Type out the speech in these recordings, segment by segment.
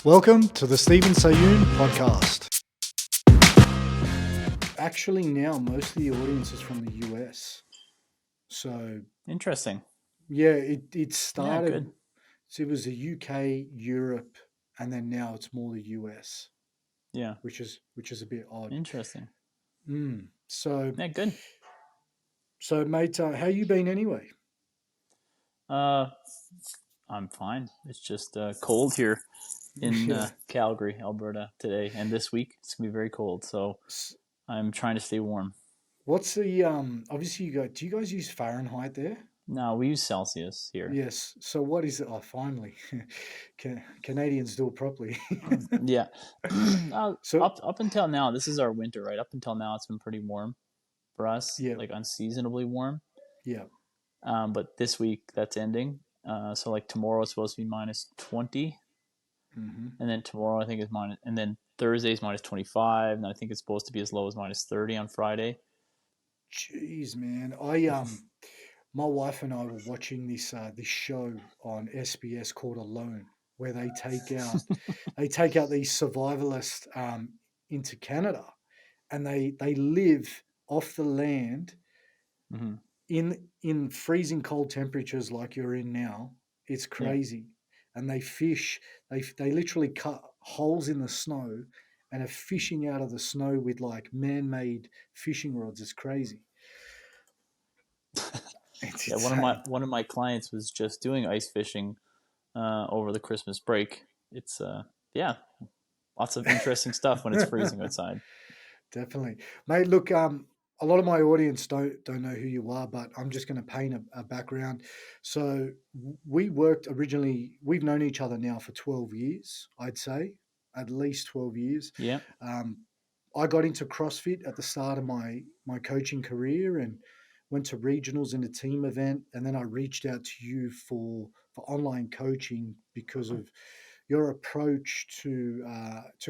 Welcome to the Stephen Sayoun podcast. Actually, now most of the audience is from the US. So, Interesting. yeah, it started, good. so it was the UK, Europe, and then now it's more the US, Yeah. which is a bit odd. Interesting. So, Yeah, good. mate, how you been anyway? I'm fine. It's just cold here in Yeah. Calgary, Alberta today, and this week it's gonna be very cold. So S- I'm trying to stay warm. What's the obviously do you guys use Fahrenheit there? No, we use Celsius here. Yes. So what is it? Oh, finally, Canadians do it properly. Yeah. So up until now, this is our winter, right? Up until now, it's been pretty warm for us, yeah, like unseasonably warm. yeah. But this week that's ending. So like tomorrow is supposed to be minus 20, Mm-hmm. and then tomorrow I think is minus, and then Thursday's minus 25, and I think it's supposed to be as low as minus 30 on Friday. Jeez, man. My wife and I were watching this show on SBS called Alone, where they take out these survivalists into Canada, and they live off the land Mm-hmm. in freezing cold temperatures like you're in now. It's Yeah. crazy, and they fish. They literally cut holes in the snow and are fishing out of the snow with like man-made fishing rods. It's crazy. It's Yeah, insane. one of my clients was just doing ice fishing over the Christmas break. It's yeah, lots of interesting stuff when it's freezing outside. Definitely, mate. Look, a lot of my audience don't know who you are, but I'm just going to paint a background. So we worked originally. We've known each other now for 12 years. I'd say at least 12 years. Yeah. Um, I got into CrossFit at the start of my coaching career and went to regionals in a team event, and then I reached out to you for online coaching because of your approach to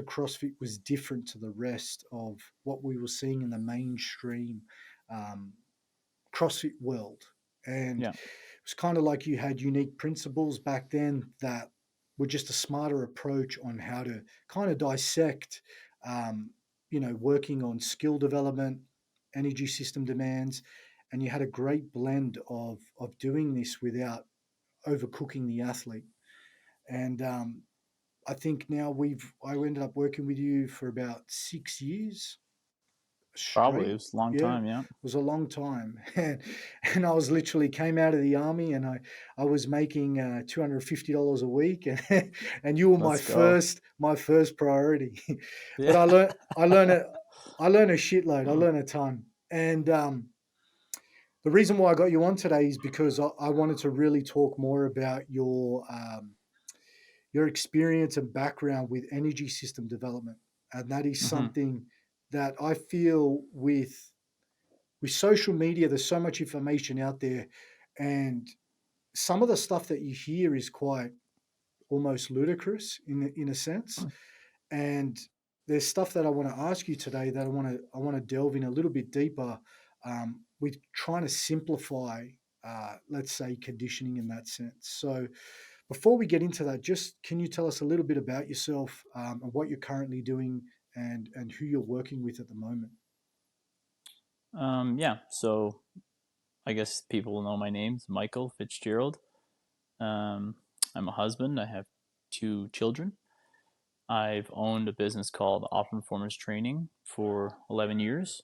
CrossFit was different to the rest of what we were seeing in the mainstream um, CrossFit world, and Yeah. it was kind of like you had unique principles back then that were just a smarter approach on how to kind of dissect, um, working on skill development, energy system demands, and you had a great blend of doing this without overcooking the athlete. And I think now I ended up working with you for about 6 years Probably it straight. was a long Yeah, time. it Yeah. was a long time, and I was literally came out of the army, and I was making $250 a week, and and you were Let's go. my first priority. But Yeah. I learned a shitload. I learned a ton, and the reason why I got you on today is because I wanted to really talk more about your experience and background with energy system development, and that is Mm-hmm. something that I feel with social media. There's so much information out there, and some of the stuff that you hear is quite almost ludicrous in a sense. And there's stuff that I want to ask you today that I want to delve in a little bit deeper with trying to simplify, let's say, conditioning in that sense. So before we get into that, just can you tell us a little bit about yourself and what you're currently doing and who you're working with at the moment? Yeah. So I guess people will know my name's Michael Fitzgerald. Um, I'm a husband. I have two children. I've owned a business called Optimum Performance Training for 11 years.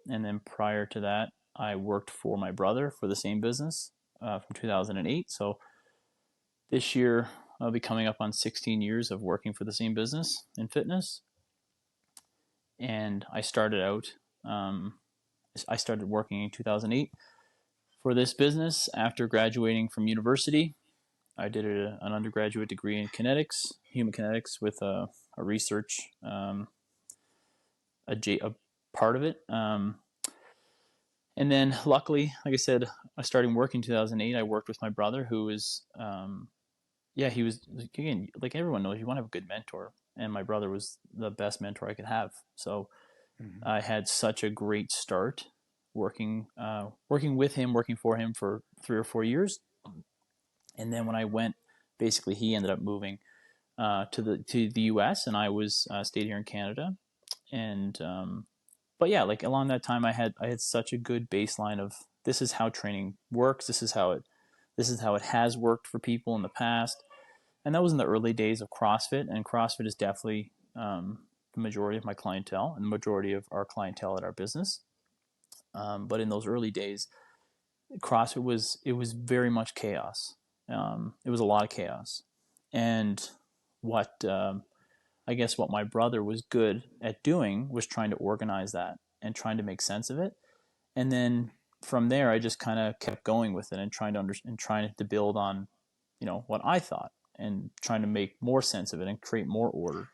And then prior to that, I worked for my brother for the same business from 2008. So this year, I'll be coming up on 16 years of working for the same business in fitness. And I started working in 2008 for this business after graduating from university. I did an undergraduate degree in kinetics, human kinetics, with a research a part of it. And then, luckily, like I said, I started working in 2008. I worked with my brother, who was, yeah, he was, again, like everyone knows, you want to have a good mentor. And my brother was the best mentor I could have. So Mm-hmm. I had such a great start working with him, working for him for 3 or 4 years. And then when I went, basically, he ended up moving to the U.S. and I was stayed here in Canada. And but yeah, like along that time, I had such a good baseline of this is how training works. This is how it has worked for people in the past. And that was in the early days of CrossFit. And CrossFit is definitely the majority of my clientele and the majority of our clientele at our business. But in those early days, CrossFit was very much chaos. It was a lot of chaos, and what I guess what my brother was good at doing was trying to organize that and trying to make sense of it. And then from there, I just kind of kept going with it and trying to build on, what I thought and trying to make more sense of it and create more order.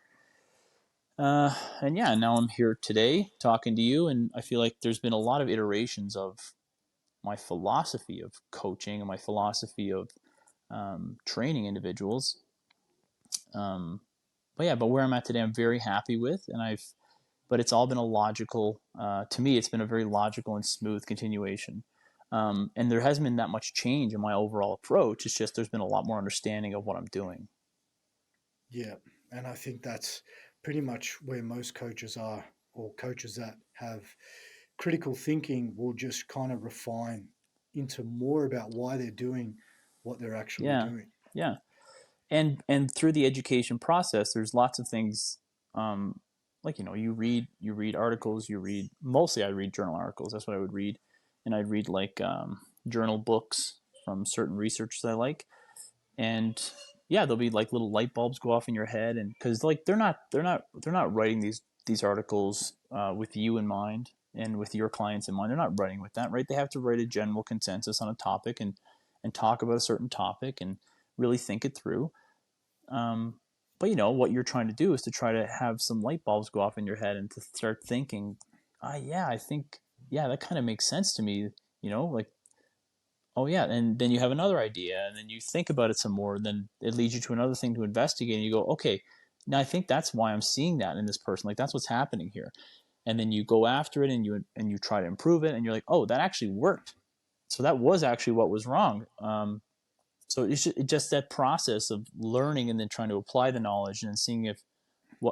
And yeah, now I'm here today talking to you, and I feel like there's been a lot of iterations of my philosophy of coaching and my philosophy of training individuals. But where I'm at today, I'm very happy with, but it's all been a logical, to me, it's been a very logical and smooth continuation. And there hasn't been that much change in my overall approach. It's just there's been a lot more understanding of what I'm doing. Yeah, and I think that's pretty much where most coaches are, or coaches that have critical thinking will just kind of refine into more about why they're doing what they're actually Yeah, doing. yeah. And through the education process, there's lots of things. Like you read articles. Mostly I read journal articles. That's what I would read, and I'd read like journal books from certain researchers I like. And yeah, there'll be like little light bulbs go off in your head, and because like they're not writing these articles with you in mind and with your clients in mind. They're not writing with that, right? They have to write a general consensus on a topic and talk about a certain topic and really think it through. But what you're trying to do is to try to have some light bulbs go off in your head and to start thinking, yeah, I think, yeah, that kind of makes sense to me. Like, oh yeah, and then you have another idea, and then you think about it some more. Then it leads you to another thing to investigate, and you go, okay, now I think that's why I'm seeing that in this person. Like that's what's happening here. And then you go after it, and you try to improve it, and you're like, oh, that actually worked. So that was actually what was wrong. So it's just that process of learning and then trying to apply the knowledge and then seeing if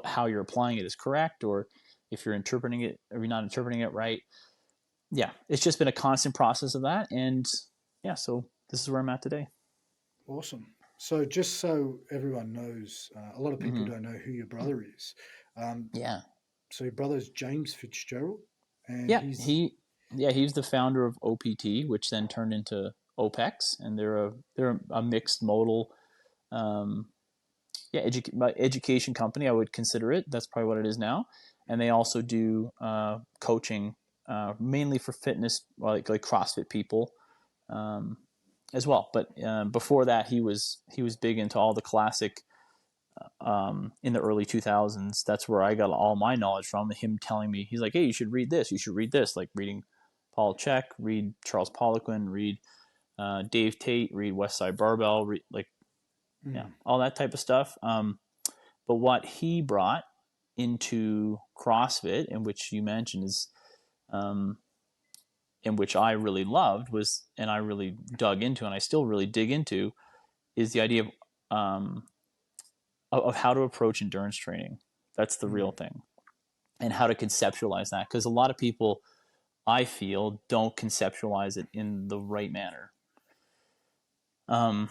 how you're applying it is correct, or if you're interpreting it or you're not interpreting it right. Yeah, it's just been a constant process of that, and yeah, so this is where I'm at today. Awesome. So, just so everyone knows, a lot of people Mm-hmm. don't know who your brother is. Um, Yeah, so, your brother's James Fitzgerald, and yeah, he's he's the founder of OPT, which then turned into OPEX, and they're a mixed modal, um, education company. I would consider it. That's probably what it is now. And they also do coaching, mainly for fitness, like CrossFit people, um, as well. But before that, he was big into all the classic. In the early 2000s, that's where I got all my knowledge from. Him telling me, he's like, "Hey, you should read this. You should read this." Like reading Paul Chek, read Charles Poliquin, read Dave Tate, read West Side Barbell, like yeah, mm, all that type of stuff. But what he brought into CrossFit, and which you mentioned is, um, and which I really loved was, and I really dug into, and I still really dig into, is the idea of how to approach endurance training. That's the real mm, thing, and how to conceptualize that, because a lot of people, I feel, don't conceptualize it in the right manner. Um,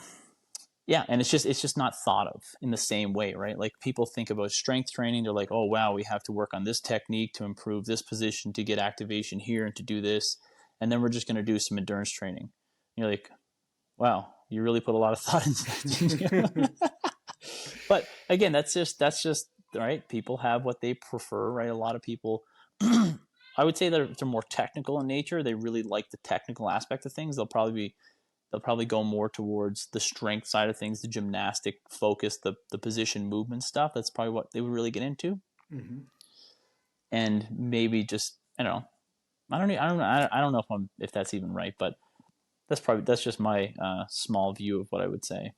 yeah, and it's just not thought of in the same way, right? Like people think about strength training, they're like, oh wow, we have to work on this technique to improve this position to get activation here and to do this, and then we're just going to do some endurance training. And you're like, wow, you really put a lot of thought into that, didn't you? But again, that's just right. People have what they prefer, right? A lot of people, I would say they're more technical in nature. They really like the technical aspect of things. They'll probably go more towards the strength side of things, the gymnastic focus, the position movement stuff. That's probably what they would really get into. mm-hmm. And maybe just, I don't know. I don't know if that's even right, but that's just my small view of what I would say.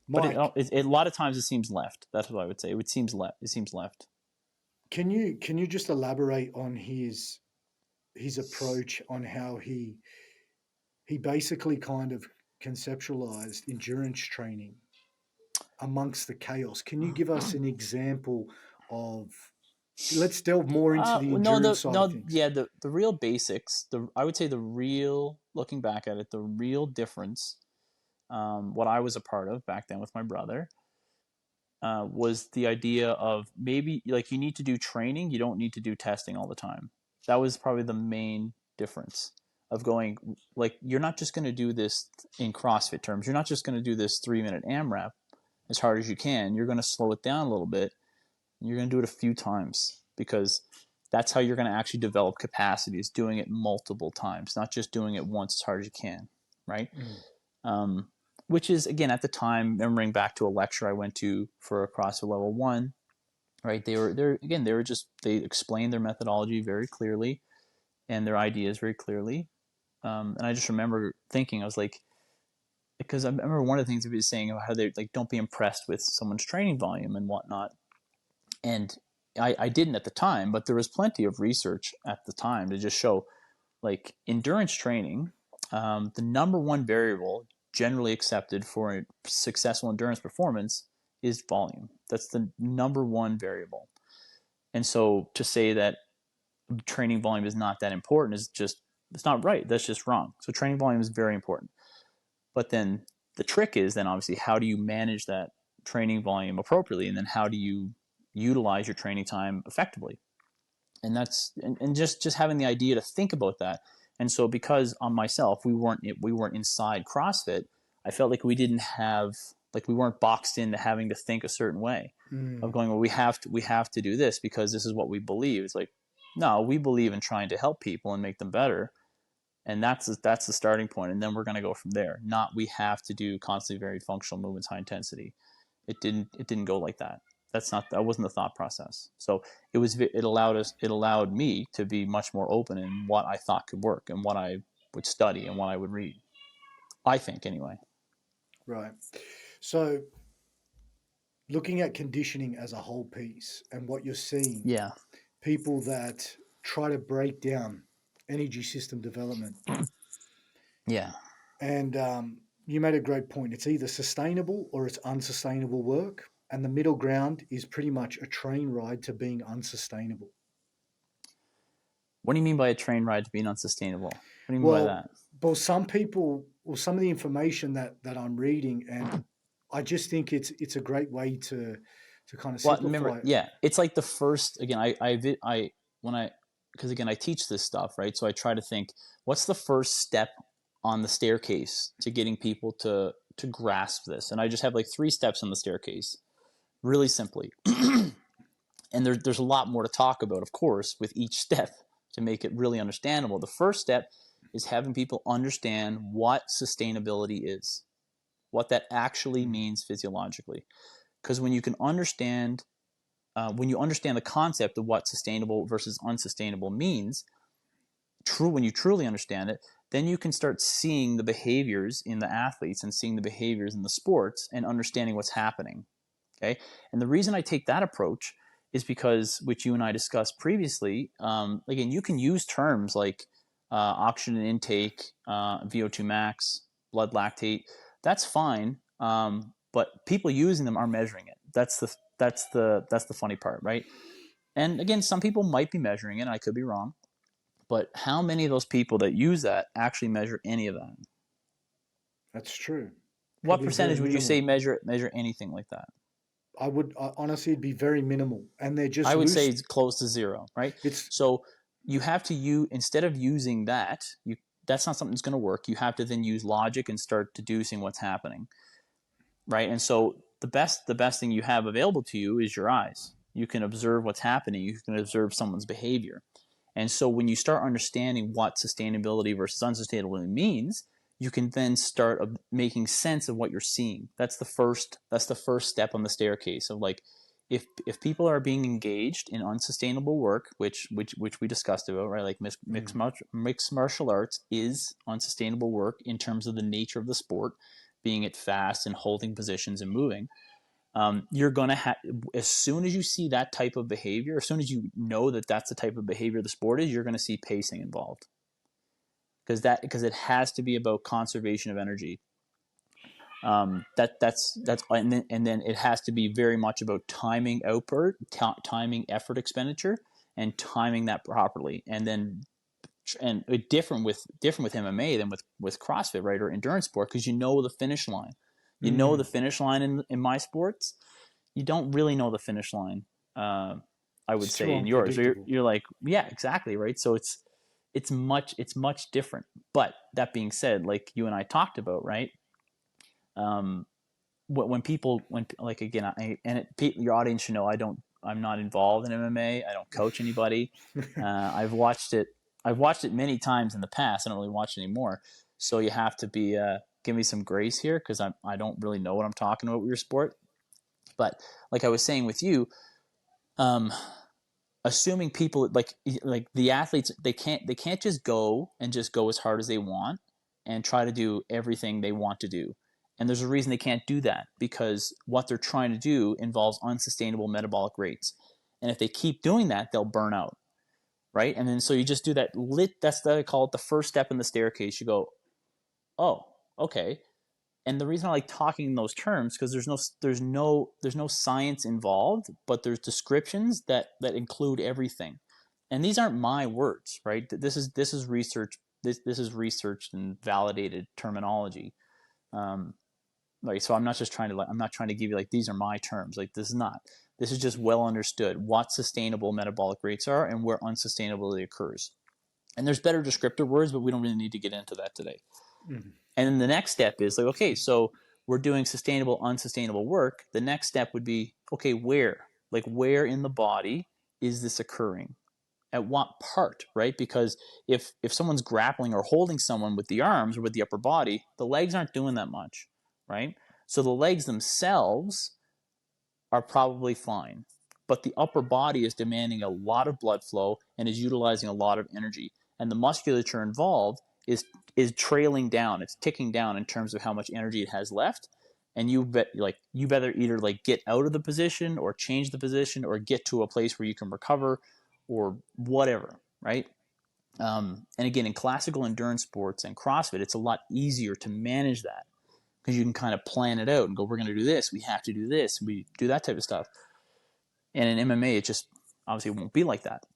But Mike, a lot of times it seems left. That's what I would say. It seems left. can you just elaborate on his approach on how he basically kind of conceptualized endurance training? amongst the chaos. Can you give us an example of, let's delve more into the No, endurance side of things. yeah, the real basics. I would say the real, looking back at it, the real difference. What I was a part of back then with my brother was the idea of maybe like you need to do training, you don't need to do testing all the time. That was probably the main difference of going like you're not just going to do this in CrossFit terms. You're not just going to do this 3-minute AMRAP as hard as you can. You're going to slow it down a little bit. And you're going to do it a few times because that's how you're going to actually develop capacity is doing it multiple times, not just doing it once as hard as you can, right? Which is, again, at the time, remembering back to a lecture I went to for a CrossFit Level 1, right? They explained their methodology very clearly and their ideas very clearly. And I just remember thinking, I was like, because I remember one of the things he was saying about how they like don't be impressed with someone's training volume and whatnot. And I didn't at the time, but there was plenty of research at the time to just show like endurance training, the number one variable generally accepted for a successful endurance performance is volume. That's the number one variable. And so to say that training volume is not that important is just, it's not right. That's just wrong. So training volume is very important. But then the trick is then obviously how do you manage that training volume appropriately? And then how do you utilize your training time effectively? And that's, and just having the idea to think about that. And so because on myself, we weren't inside CrossFit, I felt like we didn't have, like we weren't boxed into having to think a certain way of going, well, we have to do this because this is what we believe. It's like, no, we believe in trying to help people and make them better. And that's the starting point. And then we're going to go from there. Not we have to do constantly varied functional movements, high intensity. It didn't go like that. That wasn't the thought process. So it allowed me to be much more open in what I thought could work and what I would study and what I would read. I think anyway. Right. So looking at conditioning as a whole piece and what you're seeing, Yeah. people that try to break down energy system development. Yeah. And you made a great point. It's either sustainable or it's unsustainable work. And the middle ground is pretty much a train ride to being unsustainable. What do you mean by a train ride to being unsustainable? What do you mean by Well, that? some people, or some of the information that I'm reading, and I just think it's a great way to kind of Well, remember, simplify it. yeah, it's like the first, again, because again, I teach this stuff, right? So I try to think, what's the first step on the staircase to getting people to grasp this? And I just have like 3 steps on the staircase, really simply. And there's a lot more to talk about, of course, with each step to make it really understandable. The first step is having people understand what sustainability is, what that actually means physiologically. Because when you understand the concept of what sustainable versus unsustainable means, when you truly understand it, then you can start seeing the behaviors in the athletes and seeing the behaviors in the sports and understanding what's happening. Okay, and the reason I take that approach is because, which you and I discussed previously, again, you can use terms like oxygen intake, VO2 max, blood lactate. That's fine, but people using them are measuring it. That's the funny part, right? And again, some people might be measuring it, and I could be wrong. But how many of those people that use that actually measure any of that? That's true. What Probably very percentage would you say minimal. measure anything like that? Honestly, it'd be very minimal, and they're just I would say loose. it's close to 0, right? It's So you have to use, instead of using that, that's not something that's going to work. You have to then use logic and start deducing what's happening, right? And so the best thing you have available to you is your eyes. You can observe what's happening. You can observe someone's behavior. And so when you start understanding what sustainability versus unsustainability means, you can then start making sense of what you're seeing. That's the first step on the staircase of like, if people are being engaged in unsustainable work, which we discussed about, right? Like mixed martial arts is unsustainable work in terms of the nature of the sport, being it fast and holding positions and moving. You're going to have, as soon as you see that type of behavior, as soon as you know that that's the type of behavior the sport is, you're going to see pacing involved, because it has to be about conservation of energy. That's and then it has to be very much about timing output, timing effort expenditure, and timing that properly. And then different with MMA than with CrossFit, right, or endurance sport, because you know the finish line. You know the finish line in my sports. You don't really know the finish line. I would It's too say in yours, unpredictable. you're like, yeah, exactly, right. So it's much different. But that being said, like you and I talked about, right? Um, when people like again, your audience should know I'm not involved in MMA. I don't coach anybody. I've watched it. I've watched it many times in the past. I don't really watch it anymore. So you have to be give me some grace here, because I don't really know what I'm talking about with your sport. But like I was saying with you, um, assuming people like the athletes, they can't just go as hard as they want and try to do everything they want to do. And there's a reason they can't do that, because what they're trying to do involves unsustainable metabolic rates. And if they keep doing that, they'll burn out, right? And then so you just do that that's what I call it, the first step in the staircase. You go, oh, okay. And the reason I like talking in those terms, because there's no science involved, but there's descriptions that include everything. And these aren't my words, right? This is research. This is researched and validated terminology. Um, like, so I'm not trying to give you like these are my terms. Like, this is not. This is just well understood what sustainable metabolic rates are and where unsustainability occurs. And there's better descriptor words, but we don't really need to get into that today. Mhm. And then the next step is like, okay, so we're doing sustainable, unsustainable work. The next step would be, okay, where? Like, where in the body is this occurring? At what part, right? Because if someone's grappling or holding someone with the arms or with the upper body, the legs aren't doing that much, right? So the legs themselves are probably fine. But the upper body is demanding a lot of blood flow and is utilizing a lot of energy. And the musculature involved is trailing down. It's ticking down in terms of how much energy it has left. And you better either like get out of the position or change the position or get to a place where you can recover or whatever, right? And again, in classical endurance sports and CrossFit, it's a lot easier to manage that, because you can kind of plan it out and go, we're going to do this, we have to do this, we do that type of stuff. And in MMA, it just obviously won't be like that.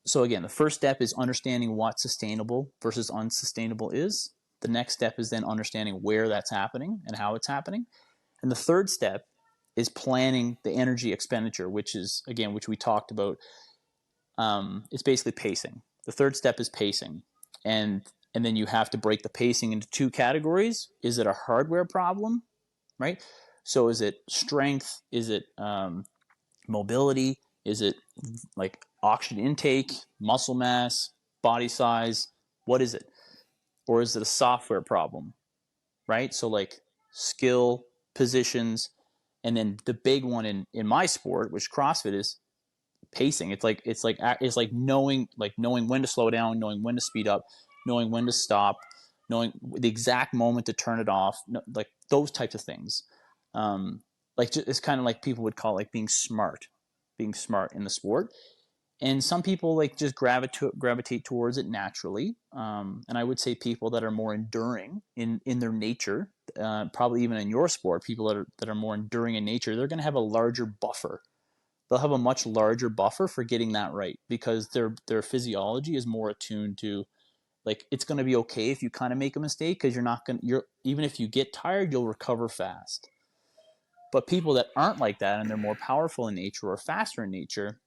So again, the first step is understanding what sustainable versus unsustainable is. The next step is then understanding where that's happening and how it's happening. And the third step is planning the energy expenditure, which we talked about. It's basically pacing. The third step is pacing. And then you have to break the pacing into two categories. Is it a hardware problem, right? So is it strength? Is it mobility? Is it like oxygen intake, muscle mass, body size? What is it? Or is it a software problem, right? So like skill, positions, and then the big one in my sport, which CrossFit, is pacing. It's like knowing when to slow down, knowing when to speed up, knowing when to stop, knowing the exact moment to turn it off, like those types of things. It's kind of like people would call like being smart in the sport. And some people like just gravitate towards it naturally. And I would say people that are more enduring in their nature, probably even in your sport, people that are more enduring in nature, they're going to have a larger buffer. They'll have a much larger buffer for getting that right, because their physiology is more attuned to, like, it's going to be okay if you kind of make a mistake, because you're even if you get tired, you'll recover fast. But people that aren't like that and they're more powerful in nature or faster in nature,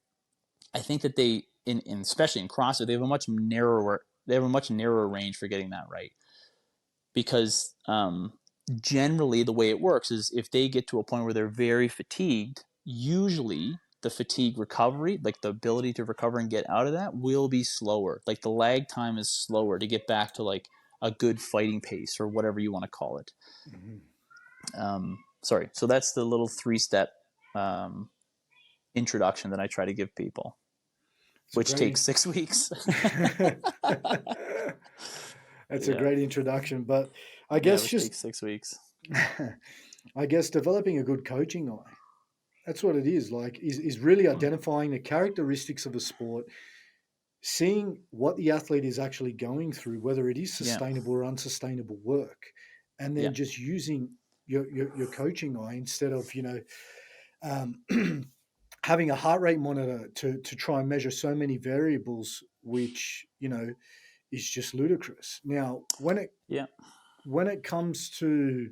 I think that especially in CrossFit, they have a much narrower range for getting that right, because generally the way it works is if they get to a point where they're very fatigued, usually the fatigue recovery, like the ability to recover and get out of that, will be slower. Like the lag time is slower to get back to like a good fighting pace or whatever you want to call it. Mhm. Sorry. So that's the little 3-step um, introduction that I try to give people, It's a which great takes 6 weeks. That's a Yeah. great introduction, but I Yeah. guess Which just takes 6 weeks. I guess developing a good coaching eye. That's what it is. Like is really identifying the characteristics of a sport, seeing what the athlete is actually going through, whether it is Yeah. sustainable or unsustainable work, and Yeah. then just using your coaching eye, instead of, um, having a heart rate monitor to try and measure so many variables, which, is just ludicrous. Now, Yeah. when it comes to,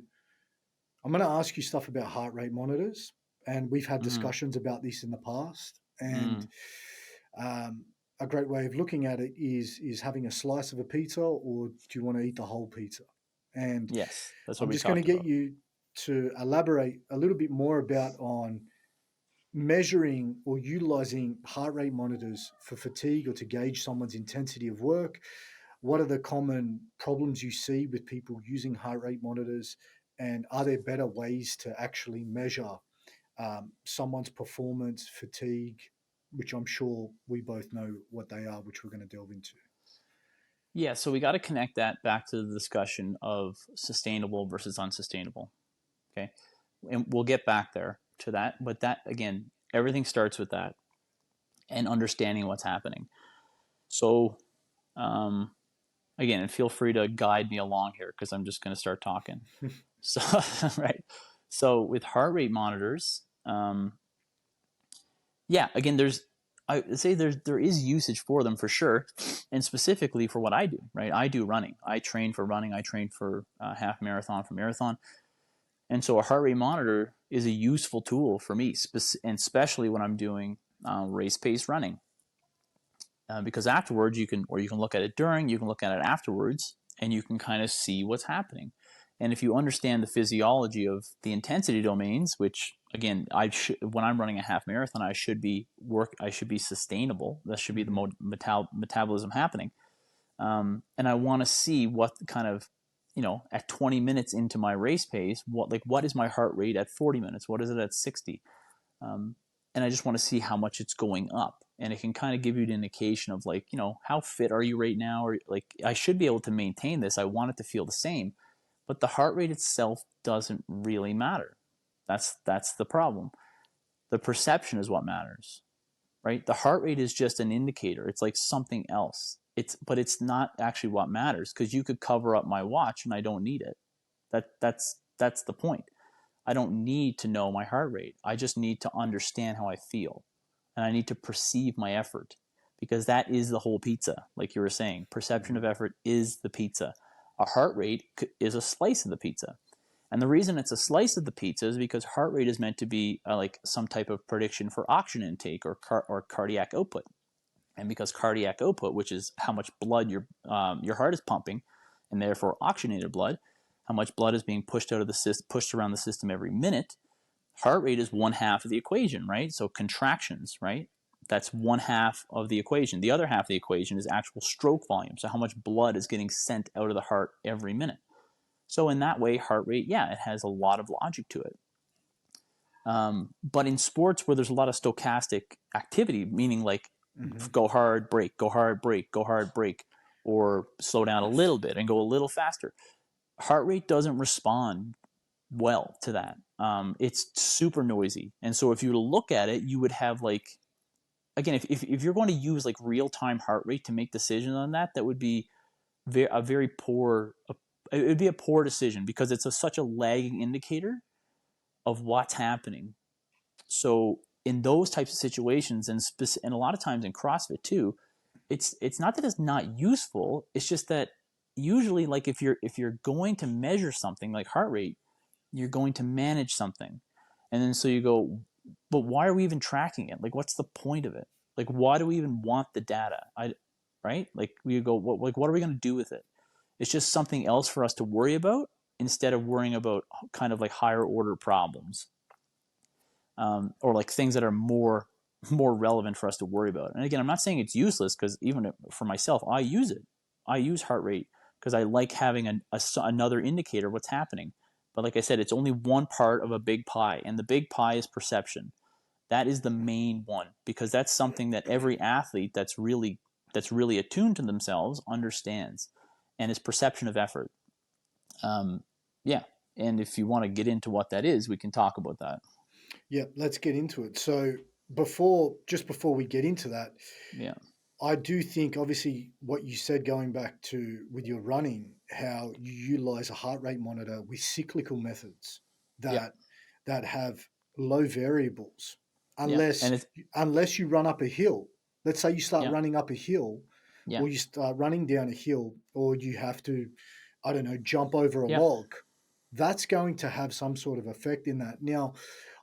I'm going to ask you stuff about heart rate monitors, and we've had Mm-hmm. discussions about this in the past. And Mm. um, a great way of looking at it is having a slice of a pizza, or do you want to eat the whole pizza? And Yes, that's what I'm we just going to talked get about. you to elaborate a little bit more about on measuring or utilizing heart rate monitors for fatigue or to gauge someone's intensity of work. What are the common problems you see with people using heart rate monitors? And are there better ways to actually measure someone's performance, fatigue, which I'm sure we both know what they are, which we're going to delve into? Yeah, so we got to connect that back to the discussion of sustainable versus unsustainable. Okay. And we'll get back there to that. But that, again, everything starts with that and understanding what's happening. So, um, again, and feel free to guide me along here because I'm just going to start talking. So, right. So, with heart rate monitors, yeah, again, I would say there is usage for them for sure, and specifically for what I do. Right, I do running. I train for running. I train for half marathon, for marathon, and so a heart rate monitor is a useful tool for me, and especially when I'm doing race pace running, because afterwards you can look at it during, you can look at it afterwards, and you can kind of see what's happening. And if you understand the physiology of the intensity domains, which again, when I'm running a half marathon, I should be sustainable. That should be the Mm-hmm. metabolism happening. And I want to see what kind of, at 20 minutes into my race pace, what is my heart rate at 40 minutes? What is it at 60? Um, and I just want to see how much it's going up. And it can kind of give you an indication of how fit are you right now? Or like, I should be able to maintain this. I want it to feel the same, but the heart rate itself doesn't really matter. That's the problem. The perception is what matters, right? The heart rate is just an indicator. It's like something else. But it's not actually what matters, because you could cover up my watch and I don't need it. That's the point. I don't need to know my heart rate. I just need to understand how I feel. And I need to perceive my effort, because that is the whole pizza. Like you were saying, perception Mm-hmm. of effort is the pizza. A heart rate is a slice of the pizza. And the reason it's a slice of the pizza is because heart rate is meant to be like some type of prediction for oxygen intake or cardiac output. And because cardiac output, which is how much blood your heart is pumping, and therefore oxygenated blood, how much blood is being pushed around the system every minute, heart rate is one half of the equation, right? So contractions, right? That's one half of the equation. The other half of the equation is actual stroke volume. So how much blood is getting sent out of the heart every minute. So in that way, heart rate, yeah, it has a lot of logic to it. But in sports where there's a lot of stochastic activity, meaning like Mm-hmm. go hard, break, go hard, break, go hard, break, or slow down a little bit and go a little faster, heart rate doesn't respond well to that. It's super noisy. And so if you were to look at it, you would have again, if you're going to use like real time heart rate to make decisions on that, that would be a very poor, it would be a poor decision, because it's such a lagging indicator of what's happening. So in those types of situations, and a lot of times in CrossFit too, it's not that it's not useful. It's just that usually, like if you're going to measure something like heart rate, you're going to manage something, and then so you go, but why are we even tracking it? Like, what's the point of it? Like, why do we even want the data? Right? Like we go, what are we going to do with it? It's just something else for us to worry about instead of worrying about kind of like higher order problems, or like things that are more relevant for us to worry about. And again, I'm not saying it's useless, because even for myself, I use it. I use heart rate because I like having another indicator of what's happening. But like I said, it's only one part of a big pie, and the big pie is perception. That is the main one, because that's something that every athlete that's really attuned to themselves understands, and is perception of effort. Yeah, and if you want to get into what that is, we can talk about that. Yeah, let's get into it. So just before we get into that, Yeah. I do think, obviously, what you said, going back to with your running, how you utilize a heart rate monitor with cyclical methods. Yeah. that have low variables, Yeah. unless And it's, unless you run up a hill. Let's say you start yeah. running up a hill, Yeah. or you start running down a hill, or you have to, I don't know, jump over a Yeah. log. That's going to have some sort of effect in that. Now,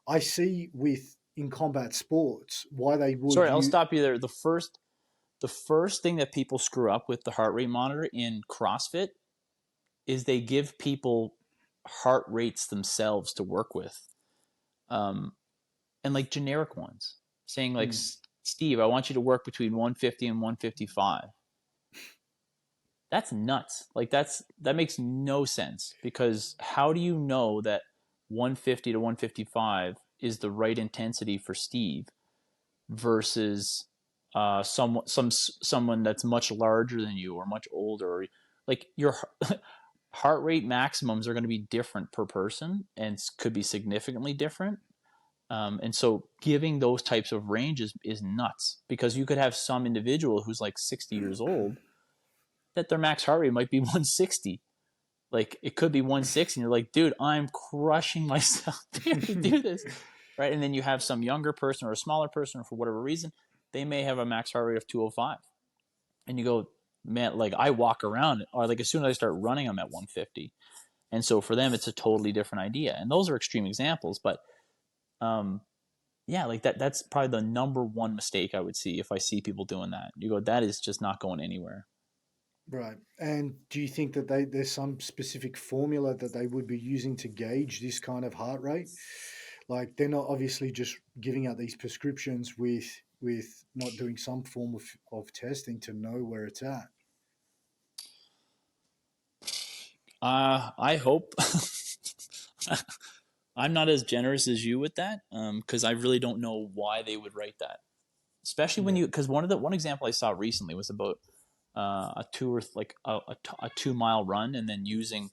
I see with in combat sports why they would Sorry, I'll you stop you there. The first thing that people screw up with the heart rate monitor in CrossFit is they give people heart rates themselves to work with, um, and like generic ones, saying like, mm, Steve, I want you to work between 150 and 155. That's nuts. Like that makes no sense, because how do you know that 150 to 155 is the right intensity for Steve versus someone that's much larger than you or much older? Or, like, your heart rate maximums are going to be different per person and could be significantly different. And so giving those types of ranges is nuts, because you could have some individual who's like 60 years old that their max heart rate might be 160. Like, it could be 160, and you're like, dude, I'm crushing myself to do this, right? And then you have some younger person or a smaller person, or for whatever reason, they may have a max heart rate of 205, and you go, man, like, I walk around, or like as soon as I start running, I'm at 150. And so for them, it's a totally different idea. And those are extreme examples, but um, yeah, like that's probably the number one mistake I would see if I see people doing that. You go, that is just not going anywhere. right. And do you think that there's some specific formula that they would be using to gauge this kind of heart rate? Like, they're not obviously just giving out these prescriptions with not doing some form of testing to know where it's at. I hope. I'm not as generous as you with that, because I really don't know why they would write that. Especially when Yeah. because one example I saw recently was about a two or like a 2 mile run, and then using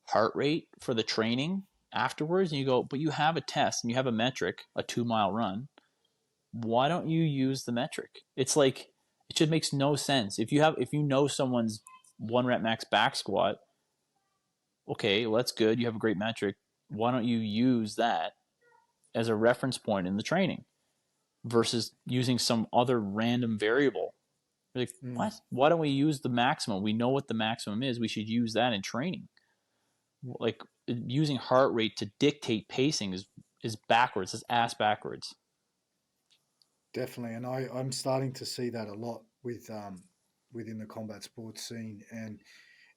heart rate for the training afterwards. And you go, but you have a test and you have a metric, a 2 mile run. Why don't you use the metric? It's like, it just makes no sense. If you know someone's 1 rep max back squat, okay, well, that's good. You have a great metric. Why don't you use that as a reference point in the training versus using some other random variable? You're like, Mm, what? Why don't we use the maximum? We know what the maximum is. We should use that in training. Like, using heart rate to dictate pacing is backwards. It's ass backwards. definitely. And I'm starting to see that a lot within the combat sports scene. And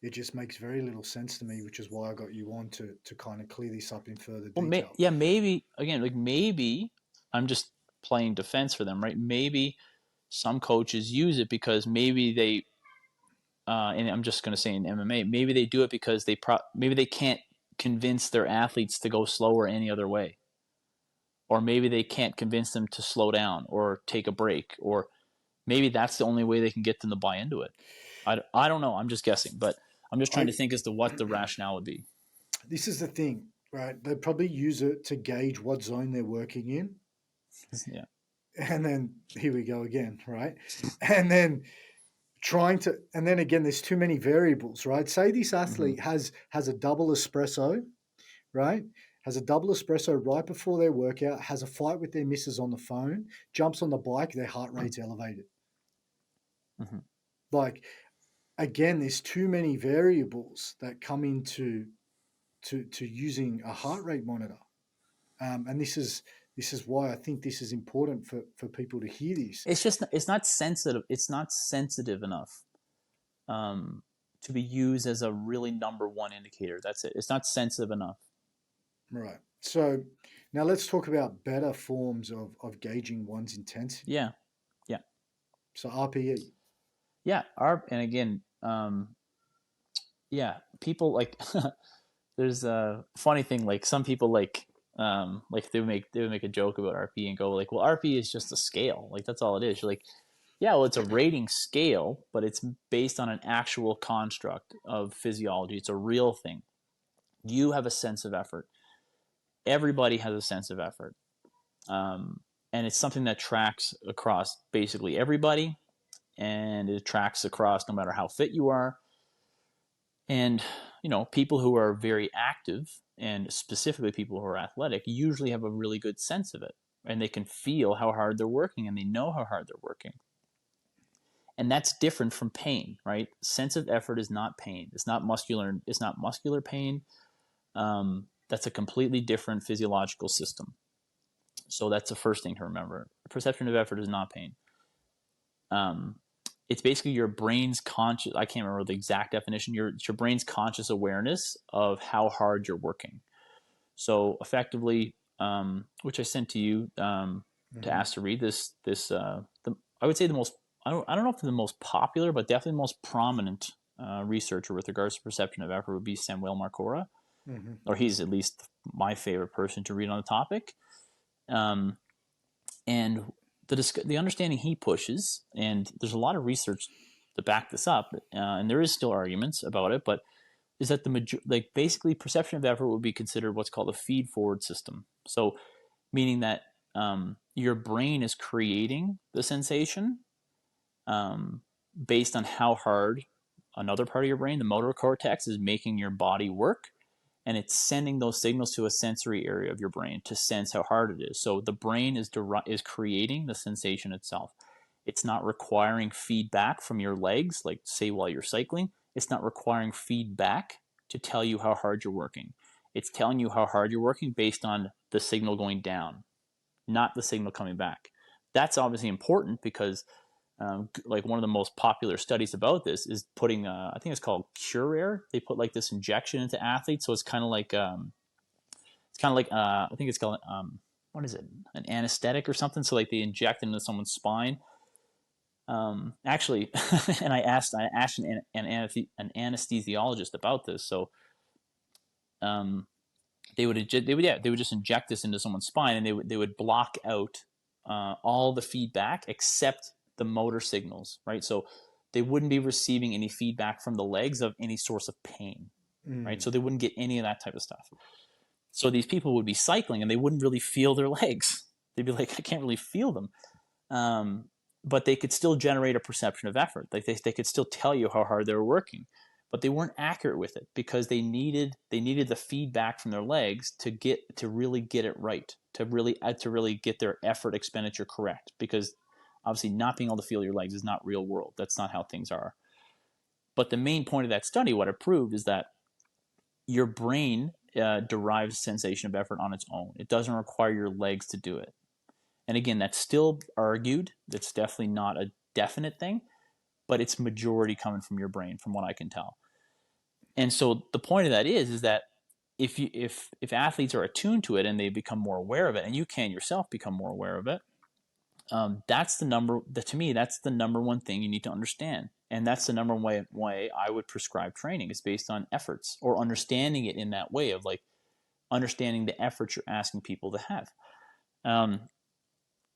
it just makes very little sense to me, which is why I got you on to kind of clear this up in further Well, detail. yeah, maybe again, like, maybe I'm just playing defense for them, right? Maybe some coaches use it because maybe they, and I'm just going to say in MMA, maybe they do it because maybe they can't convince their athletes to go slower any other way, or maybe they can't convince them to slow down or take a break, or maybe that's the only way they can get them to buy into it. I don't know. I'm just guessing, but I'm just trying I to think as to what the rationale would be. This is the thing, right? They probably use it to gauge what zone they're working in. Yeah. And then here we go again, right? And then and then again, there's too many variables, right? Say this Mm-hmm. athlete has a double espresso, right? Has a double espresso right before their workout, has a fight with their missus on the phone, jumps on the bike, their heart rate's elevated. Mm-hmm. Like, again, there's too many variables that come into to using a heart rate monitor. And this is why I think this is important for people to hear this. It's not sensitive. It's not sensitive enough, um, to be used as a really number one indicator. That's it. It's not sensitive enough. Right. So now let's talk about better forms of gauging one's intensity. Yeah. Yeah. So RPE. Yeah. And again, yeah, people like, there's a funny thing. Like, some people like they would make a joke about RP and go like, well, RP is just a scale. Like, that's all it is. You're like, yeah, well, it's a rating scale, but it's based on an actual construct of physiology. It's a real thing. You have a sense of effort. Everybody has a sense of effort. And it's something that tracks across basically everybody, and it tracks across no matter how fit you are. And people who are very active, and specifically people who are athletic, usually have a really good sense of it, and they can feel how hard they're working, and they know how hard they're working. And that's different from pain, right? Sense of effort is not pain. It's not muscular pain. That's a completely different physiological system. So that's the first thing to remember. Perception of effort is not pain. It's basically your brain's conscious, I can't remember the exact definition, your brain's conscious awareness of how hard you're working. So effectively, which I sent to you to ask to read I would say the most, I don't know if the most popular, but definitely the most prominent researcher with regards to perception of effort would be Samuel Marcora, or he's at least my favorite person to read on the topic. And the understanding he pushes, and there's a lot of research to back this up, and there is still arguments about it, but is that basically perception of effort would be considered what's called a feed forward system. So meaning that your brain is creating the sensation based on how hard another part of your brain, the motor cortex, is making your body work. And it's sending those signals to a sensory area of your brain to sense how hard it is. So the brain is creating the sensation itself. It's not requiring feedback from your legs, like say while you're cycling. It's not requiring feedback to tell you how hard you're working. It's telling you how hard you're working based on the signal going down, not the signal coming back. That's obviously important because like one of the most popular studies about this is putting I think it's called Cure Air. They put like this injection into athletes, so it's kind of like I think it's called what is it, an anesthetic or something. So like they inject into someone's spine. Actually, and I asked an anesthesiologist about this. So they would just inject this into someone's spine, and they would block out all the feedback except the motor signals, right? So they wouldn't be receiving any feedback from the legs of any source of pain, right? So they wouldn't get any of that type of stuff. So these people would be cycling and they wouldn't really feel their legs. They'd be like, I can't really feel them. But they could still generate a perception of effort. Like they could still tell you how hard they were working, but they weren't accurate with it because they needed the feedback from their legs to really get it right, to really get their effort expenditure correct. Because obviously not being able to feel your legs is not real world. That's not how things are. But the main point of that study, what it proved, is that your brain derives sensation of effort on its own. It doesn't require your legs to do it. And again, that's still argued. That's definitely not a definite thing, but it's majority coming from your brain, from what I can tell. And so the point of that is that if athletes are attuned to it and they become more aware of it, and you can yourself become more aware of it, that's the number. To me, that's the number one thing you need to understand, and that's the number one way I would prescribe training. Is based on efforts, or understanding it in that way of like understanding the efforts you're asking people to have.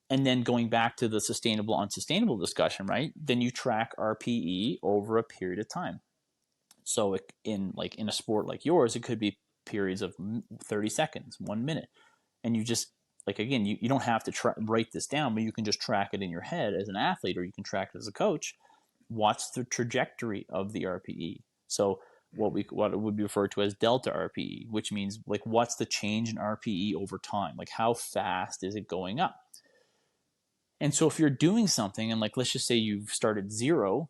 And then going back to the sustainable, unsustainable discussion, right? Then you track RPE over a period of time. So in a sport like yours, it could be periods of 30 seconds, 1 minute, and you just like again, you don't have to write this down, but you can just track it in your head as an athlete, or you can track it as a coach. What's the trajectory of the RPE? So what would be referred to as delta RPE, which means like what's the change in RPE over time? Like how fast is it going up? And so if you're doing something and like let's just say you've started zero,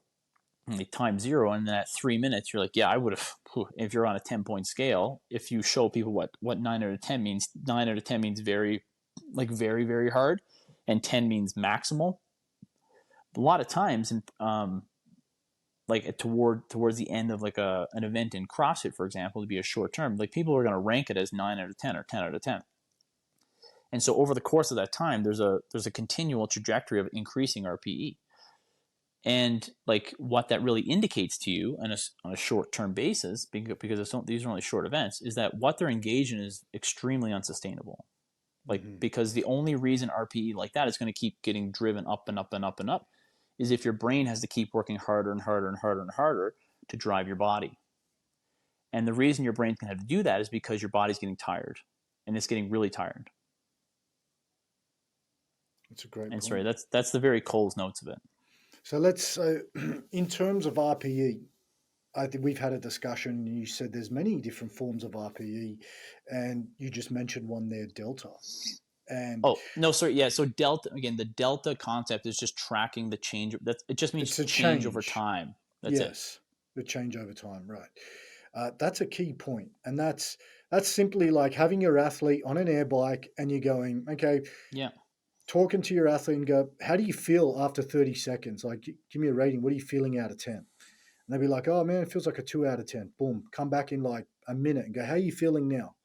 like time zero, and then at 3 minutes you're like, yeah, I would have. If you're on a 10-point scale, if you show people what 9 out of 10 means, 9 out of 10 means very very hard, and 10 means maximal. A lot of times, like towards the end of like an event in CrossFit, for example, to be a short term, like people are going to rank it as 9 out of 10 or 10 out of 10. And so over the course of that time, there's a continual trajectory of increasing RPE. And like what that really indicates to you on a short-term basis, because these are only short events, is that what they're engaged in is extremely unsustainable. Like because the only reason RPE like that is going to keep getting driven up and up and up and up is if your brain has to keep working harder and harder and harder and harder to drive your body. And the reason your brain's going to have to do that is because your body's getting tired, and it's getting really tired. That's a great And point. sorry, that's the very Coles notes of it. So let's in terms of RPE, I think we've had a discussion, and you said there's many different forms of RPE, and you just mentioned one there, delta. And Oh, no, sorry. Yeah. So delta, again, the delta concept is just tracking the change. It just means it's a change over change. time. That's it. Yes, the change over time, right? That's a key point, and that's simply like having your athlete on an air bike, and you're going, okay, Yeah. talking to your athlete and go, how do you feel after 30 seconds? Like, give me a rating. What are you feeling out of 10? And they'll be like, oh man, it feels like a 2 out of 10. Boom, come back in like a minute and go, how are you feeling now?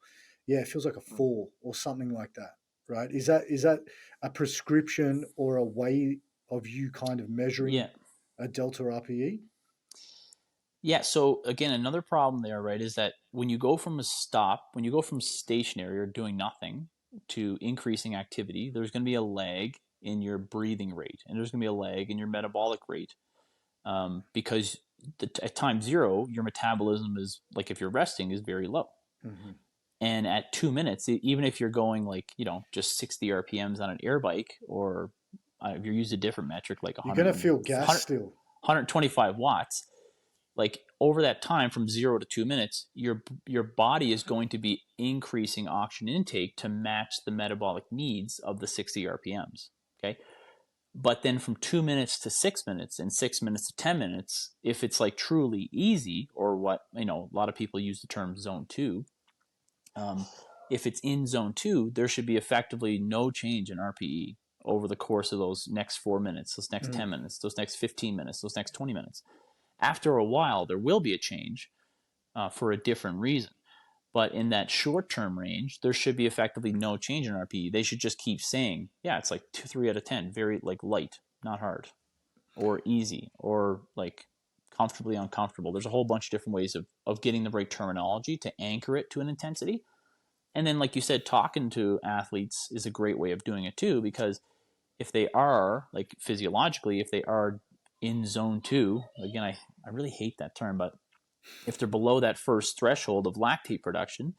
Yeah, it feels like a 4 or something like that, right? Is that a prescription or a way of you kind of measuring Yeah. a delta RPE? Yeah. So again, another problem there, right, is that when you go from when you go from stationary or doing nothing to increasing activity, there's going to be a lag in your breathing rate, and there's going to be a lag in your metabolic rate, because at time zero, your metabolism is like, if you're resting, is very low. Mm-hmm. And at 2 minutes, even if you're going like, just 60 RPMs on an air bike, or if you use a different metric like You're going to 100, feel gas still. 125 watts, like over that time from 0 to 2 minutes, your body is going to be increasing oxygen intake to match the metabolic needs of the 60 RPMs. Okay. But then from 2 minutes to 6 minutes, and 6 minutes to 10 minutes, if it's like truly easy, or what, a lot of people use the term zone two. If it's in zone two, there should be effectively no change in RPE over the course of those next 4 minutes, those next 10 Mm. minutes, those next 15 minutes, those next 20 minutes. After a while, there will be a change, for a different reason. But in that short term range, there should be effectively no change in RPE. They should just keep saying, yeah, it's like 2, 3 out of 10, very like light, not hard, or easy, or like comfortably uncomfortable. There's a whole bunch of different ways of getting the right terminology to anchor it to an intensity. And then, like you said, talking to athletes is a great way of doing it too, because if they are, like, physiologically, if they are in zone two, again, I really hate that term, but if they're below that first threshold of lactate production,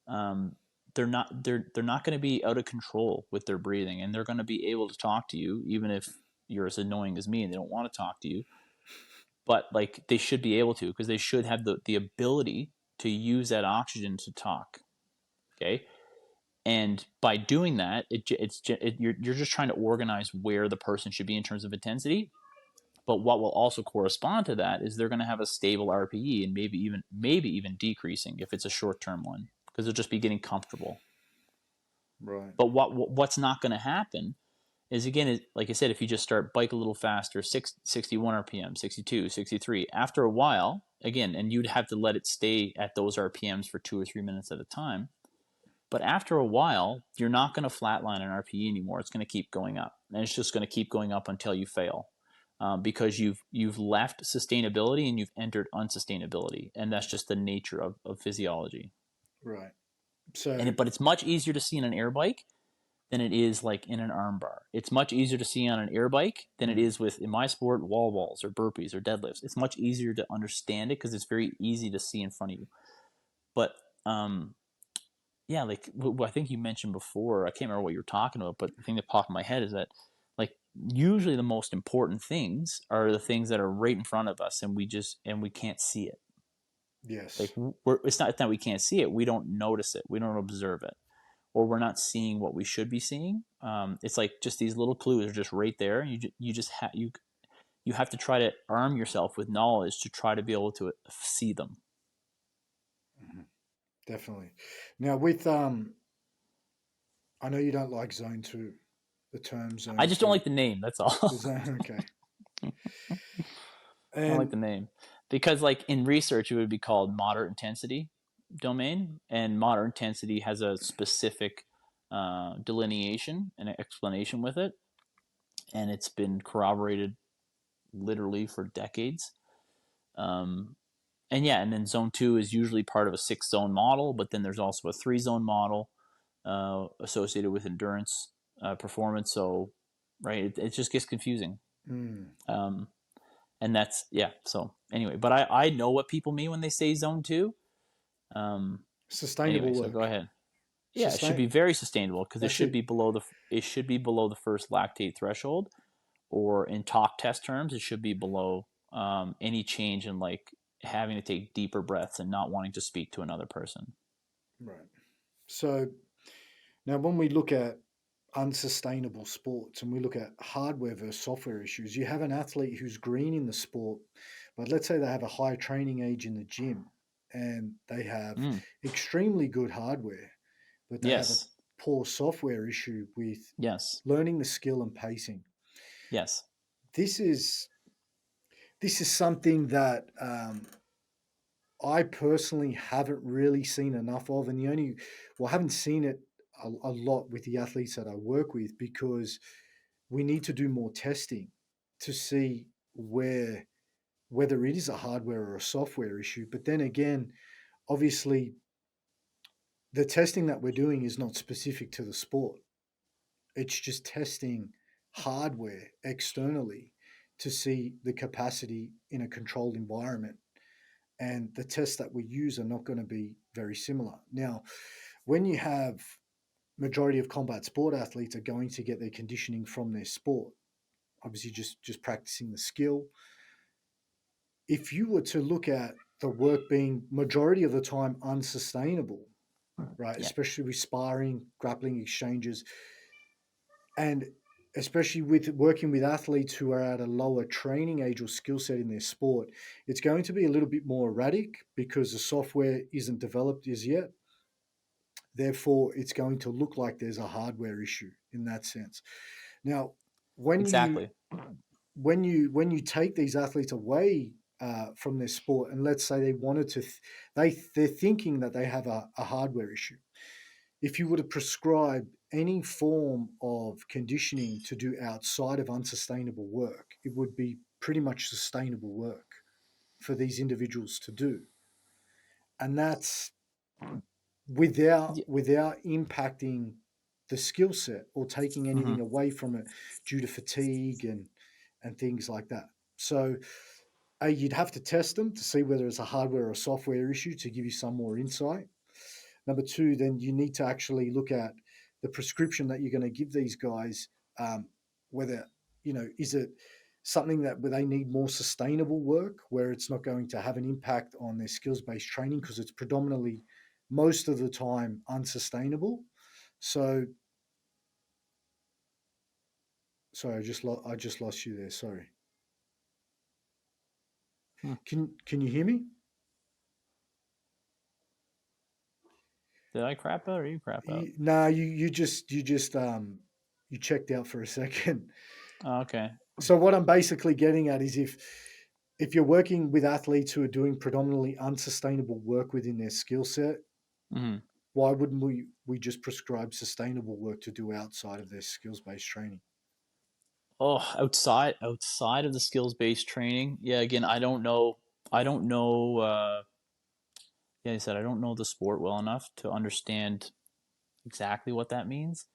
um, they're not going to be out of control with their breathing, and they're going to be able to talk to you, even if you're as annoying as me and they don't want to talk to you. But like, they should be able to, because they should have the ability to use that oxygen to talk. Okay. And by doing that, you're just trying to organize where the person should be in terms of intensity. But what will also correspond to that is they're going to have a stable RPE, and maybe even decreasing if it's a short term one, because they'll just be getting comfortable. Right. But what's not going to happen is, again, like I said, if you just start bike a little faster, 61 RPM, 62, 63, after a while, again, and you'd have to let it stay at those RPMs for 2 or 3 minutes at a time. But after a while, you're not going to flatline an RPE anymore. It's going to keep going up, and it's just going to keep going up until you fail, because you've left sustainability and you've entered unsustainability, and that's just the nature of physiology. Right. So, But it's much easier to see in an air bike than it is like in an arm bar. It's much easier to see on an air bike than it is with, in my sport, wall balls or burpees or deadlifts. It's much easier to understand it because it's very easy to see in front of you. But yeah, like I think you mentioned before, I can't remember what you were talking about, but the thing that popped in my head is that, like, usually the most important things are the things that are right in front of us, and we can't see it. Like, yes. it's not that we can't see it; we don't notice it, we don't observe it, or we're not seeing what we should be seeing. It's like, just these little clues are just right there, and you have to try to arm yourself with knowledge to try to be able to see them. Mhm. Definitely. Now, I know you don't like zone two, the term I zone just don't two. like the name. That's all. The zone, okay. I don't like And the name, because, like, in research, it would be called moderate intensity domain, and moderate intensity has a specific delineation and explanation with it, and it's been corroborated literally for decades. Um, and yeah, and then zone two is usually part of a 6 zone model, but then there's also a 3 zone model associated with endurance performance. So, right, it just gets confusing. mm, Um, and that's, yeah. So anyway, but I know what people mean when they say zone two. Um, sustainable anyway, so go work. ahead. Yeah, it should Sustain. be very sustainable, because That's it. it should be below the first lactate threshold, or in talk test terms, it should be below any change in, like, having to take deeper breaths and not wanting to speak to another person. Right. So now, when we look at unsustainable sports and we look at hardware versus software issues, you have an athlete who's green in the sport, but let's say they have a high training age in the gym and they have Mm. extremely good hardware, but they have a Yes. poor software issue with Yes. learning the skill and pacing. Yes. This is something that I personally haven't really seen enough of, and I haven't seen it a lot with the athletes that I work with because we need to do more testing to see whether it is a hardware or a software issue. But then again, obviously, the testing that we're doing is not specific to the sport. It's just testing hardware externally to see the capacity in a controlled environment. And the tests that we use are not going to be very similar. Now, when you have majority of combat sport athletes are going to get their conditioning from their sport, obviously just practicing the skill. If you were to look at the work being majority of the time unsustainable, right, Yeah. especially with sparring, grappling exchanges, and especially with working with athletes who are at a lower training age or skill set in their sport, it's going to be a little bit more erratic because the software isn't developed as yet. Therefore, it's going to look like there's a hardware issue in that sense. Now, when you Exactly. when you take these athletes away from their sport, and let's say they wanted to, they're thinking that they have a hardware issue. If you were to prescribe any form of conditioning to do outside of unsustainable work, it would be pretty much sustainable work for these individuals to do, and that's Yeah. without impacting the skill set or taking Mm-hmm. anything away from it due to fatigue and things like that. So you'd have to test them to see whether it's a hardware or software issue to give you some more insight. Number two, then you need to actually look at the prescription that you're going to give these guys. Whether is it something that where they need more sustainable work, where it's not going to have an impact on their skills based training because it's predominantly most of the time unsustainable. So, sorry, I just lost you there. Sorry. Hmm. Can you hear me? Did I crap out or you crap out? No, you just you checked out for a second. Oh, okay. So what I'm basically getting at is if you're working with athletes who are doing predominantly unsustainable work within their skill set, Mm-hmm. why wouldn't we just prescribe sustainable work to do outside of their skills based training? Oh, outside of the skills based training. Yeah. Again, I don't know. I don't know. Yeah, I said I don't know the sport well enough to understand exactly what that means.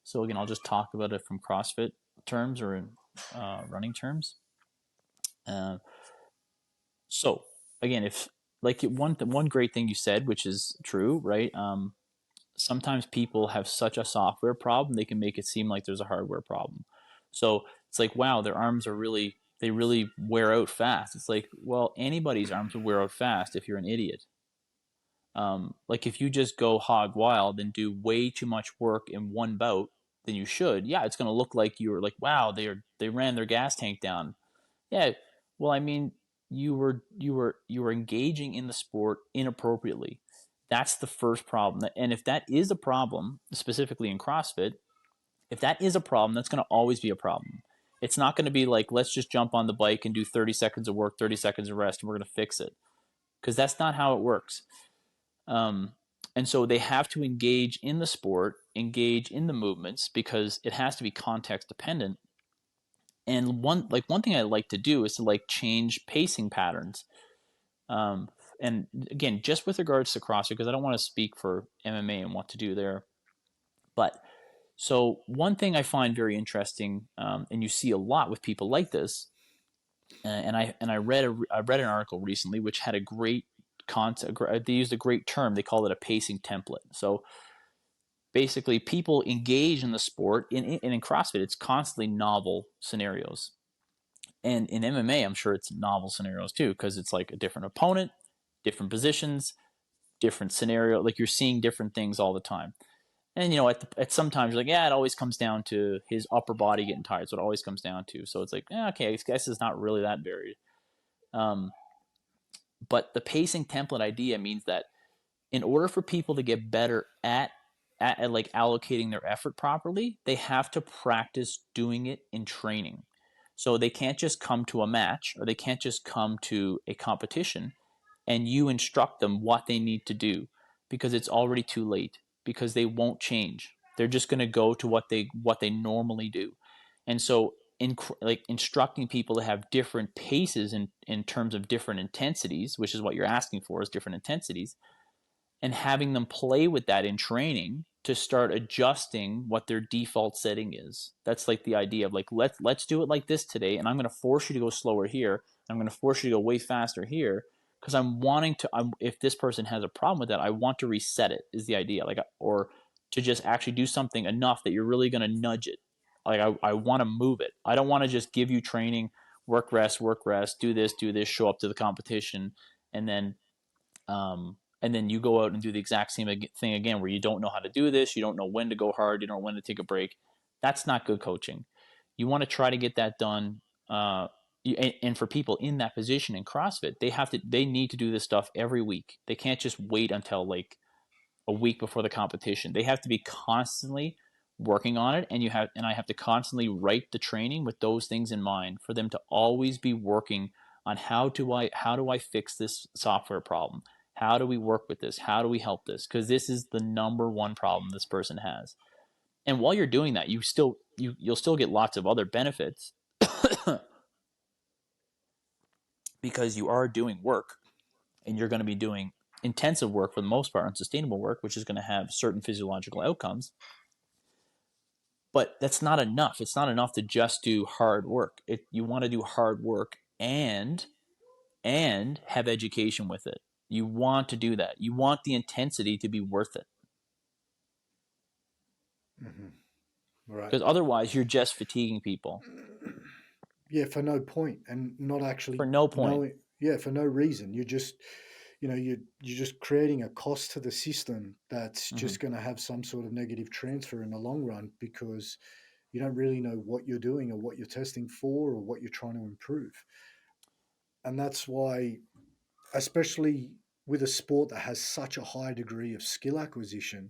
So again, I'll just talk about it from CrossFit terms or in running terms. Uh, so again, if like one great thing you said, which is true, right? Sometimes people have such a software problem they can make it seem like there's a hardware problem. So it's like, wow, their arms are they really wear out fast. It's like, well, anybody's arms will wear out fast if you're an idiot. Like if you just go hog wild and do way too much work in one bout than you should, yeah, it's going to look like you were like, wow, they ran their gas tank down. Yeah, well, I mean, you were engaging in the sport inappropriately. That's the first problem. And if that is a problem, specifically in CrossFit, if that is a problem, that's going to always be a problem. It's not going to be like, let's just jump on the bike and do 30 seconds of work, 30 seconds of rest, and we're going to fix it. Because that's not how it works. Um, and so they have to engage in the sport, engage in the movements because it has to be context dependent. And one thing I like to do is to like change pacing patterns. Um, and again, just with regards to CrossFit, because I don't want to speak for MMA and what to do there, but so one thing I find very interesting, and you see a lot with people like this, and I read an article recently which had a great concept. They used a great term. They called it a pacing template. So basically, people engage in the sport, in CrossFit, it's constantly novel scenarios. And in MMA, I'm sure it's novel scenarios too, because it's like a different opponent, different positions, different scenario. Like you're seeing different things all the time. And at sometimes you're like, yeah, it always comes down to his upper body getting tired. So it always comes down to. So it's like, yeah, okay, I guess it's not really that varied. Um, but the pacing template idea means that in order for people to get better at like allocating their effort properly, they have to practice doing it in training. So they can't just come to a match or they can't just come to a competition and you instruct them what they need to do because it's already too late because they won't change. They're just going to go to what they normally do. And so like instructing people to have different paces in terms of different intensities, which is what you're asking for is different intensities, and having them play with that in training to start adjusting what their default setting is. That's like the idea of like let's do it like this today, and I'm going to force you to go slower here. I'm going to force you to go way faster here because if this person has a problem with that, I want to reset it. Is the idea like or to just actually do something enough that you're really going to nudge it. Like I want to move it. I don't want to just give you training, work rest, do this, show up to the competition, and then you go out and do the exact same thing again where you don't know how to do this, you don't know when to go hard, you don't know when to take a break. That's not good coaching. You want to try to get that done. And for people in that position in CrossFit, they need to do this stuff every week. They can't just wait until like a week before the competition. They have to be constantly working on it, and I have to constantly write the training with those things in mind for them to always be working on how do I fix this software problem? How do we work with this? How do we help this? Because this is the number one problem this person has. And while you're doing that, you'll still get lots of other benefits because you are doing work and you're going to be doing intensive work for the most part, unsustainable work, which is going to have certain physiological outcomes. But that's not enough. It's not enough to just do hard work. You want to do hard work and have education with it. You want to do that. You want the intensity to be worth it. Mhm. Right. Because otherwise, you're just fatiguing people Yeah, for no point, and not for actually no point. knowing. Yeah, for no reason. You're just, you're just creating a cost to the system that's Mm-hmm. just going to have some sort of negative transfer in the long run because you don't really know what you're doing or what you're testing for or what you're trying to improve. And that's why, especially with a sport that has such a high degree of skill acquisition,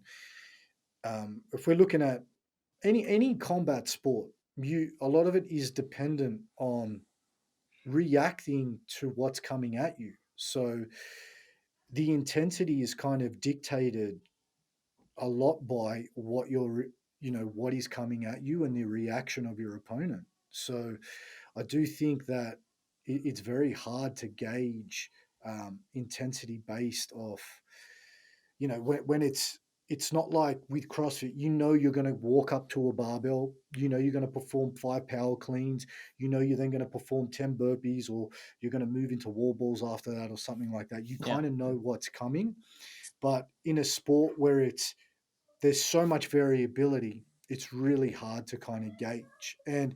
if we're looking at any combat sport, a lot of it is dependent on reacting to what's coming at you. So the intensity is kind of dictated a lot by what is coming at you and the reaction of your opponent. So I do think that it's very hard to gauge intensity based off, when it's not like with CrossFit, you're going to walk up to a barbell, you're going to perform 5 power cleans, you're then going to perform 10 burpees, or you're going to move into wall balls after that or something like that. You Yeah. kind of know what's coming. But in a sport where there's so much variability, it's really hard to kind of gauge. And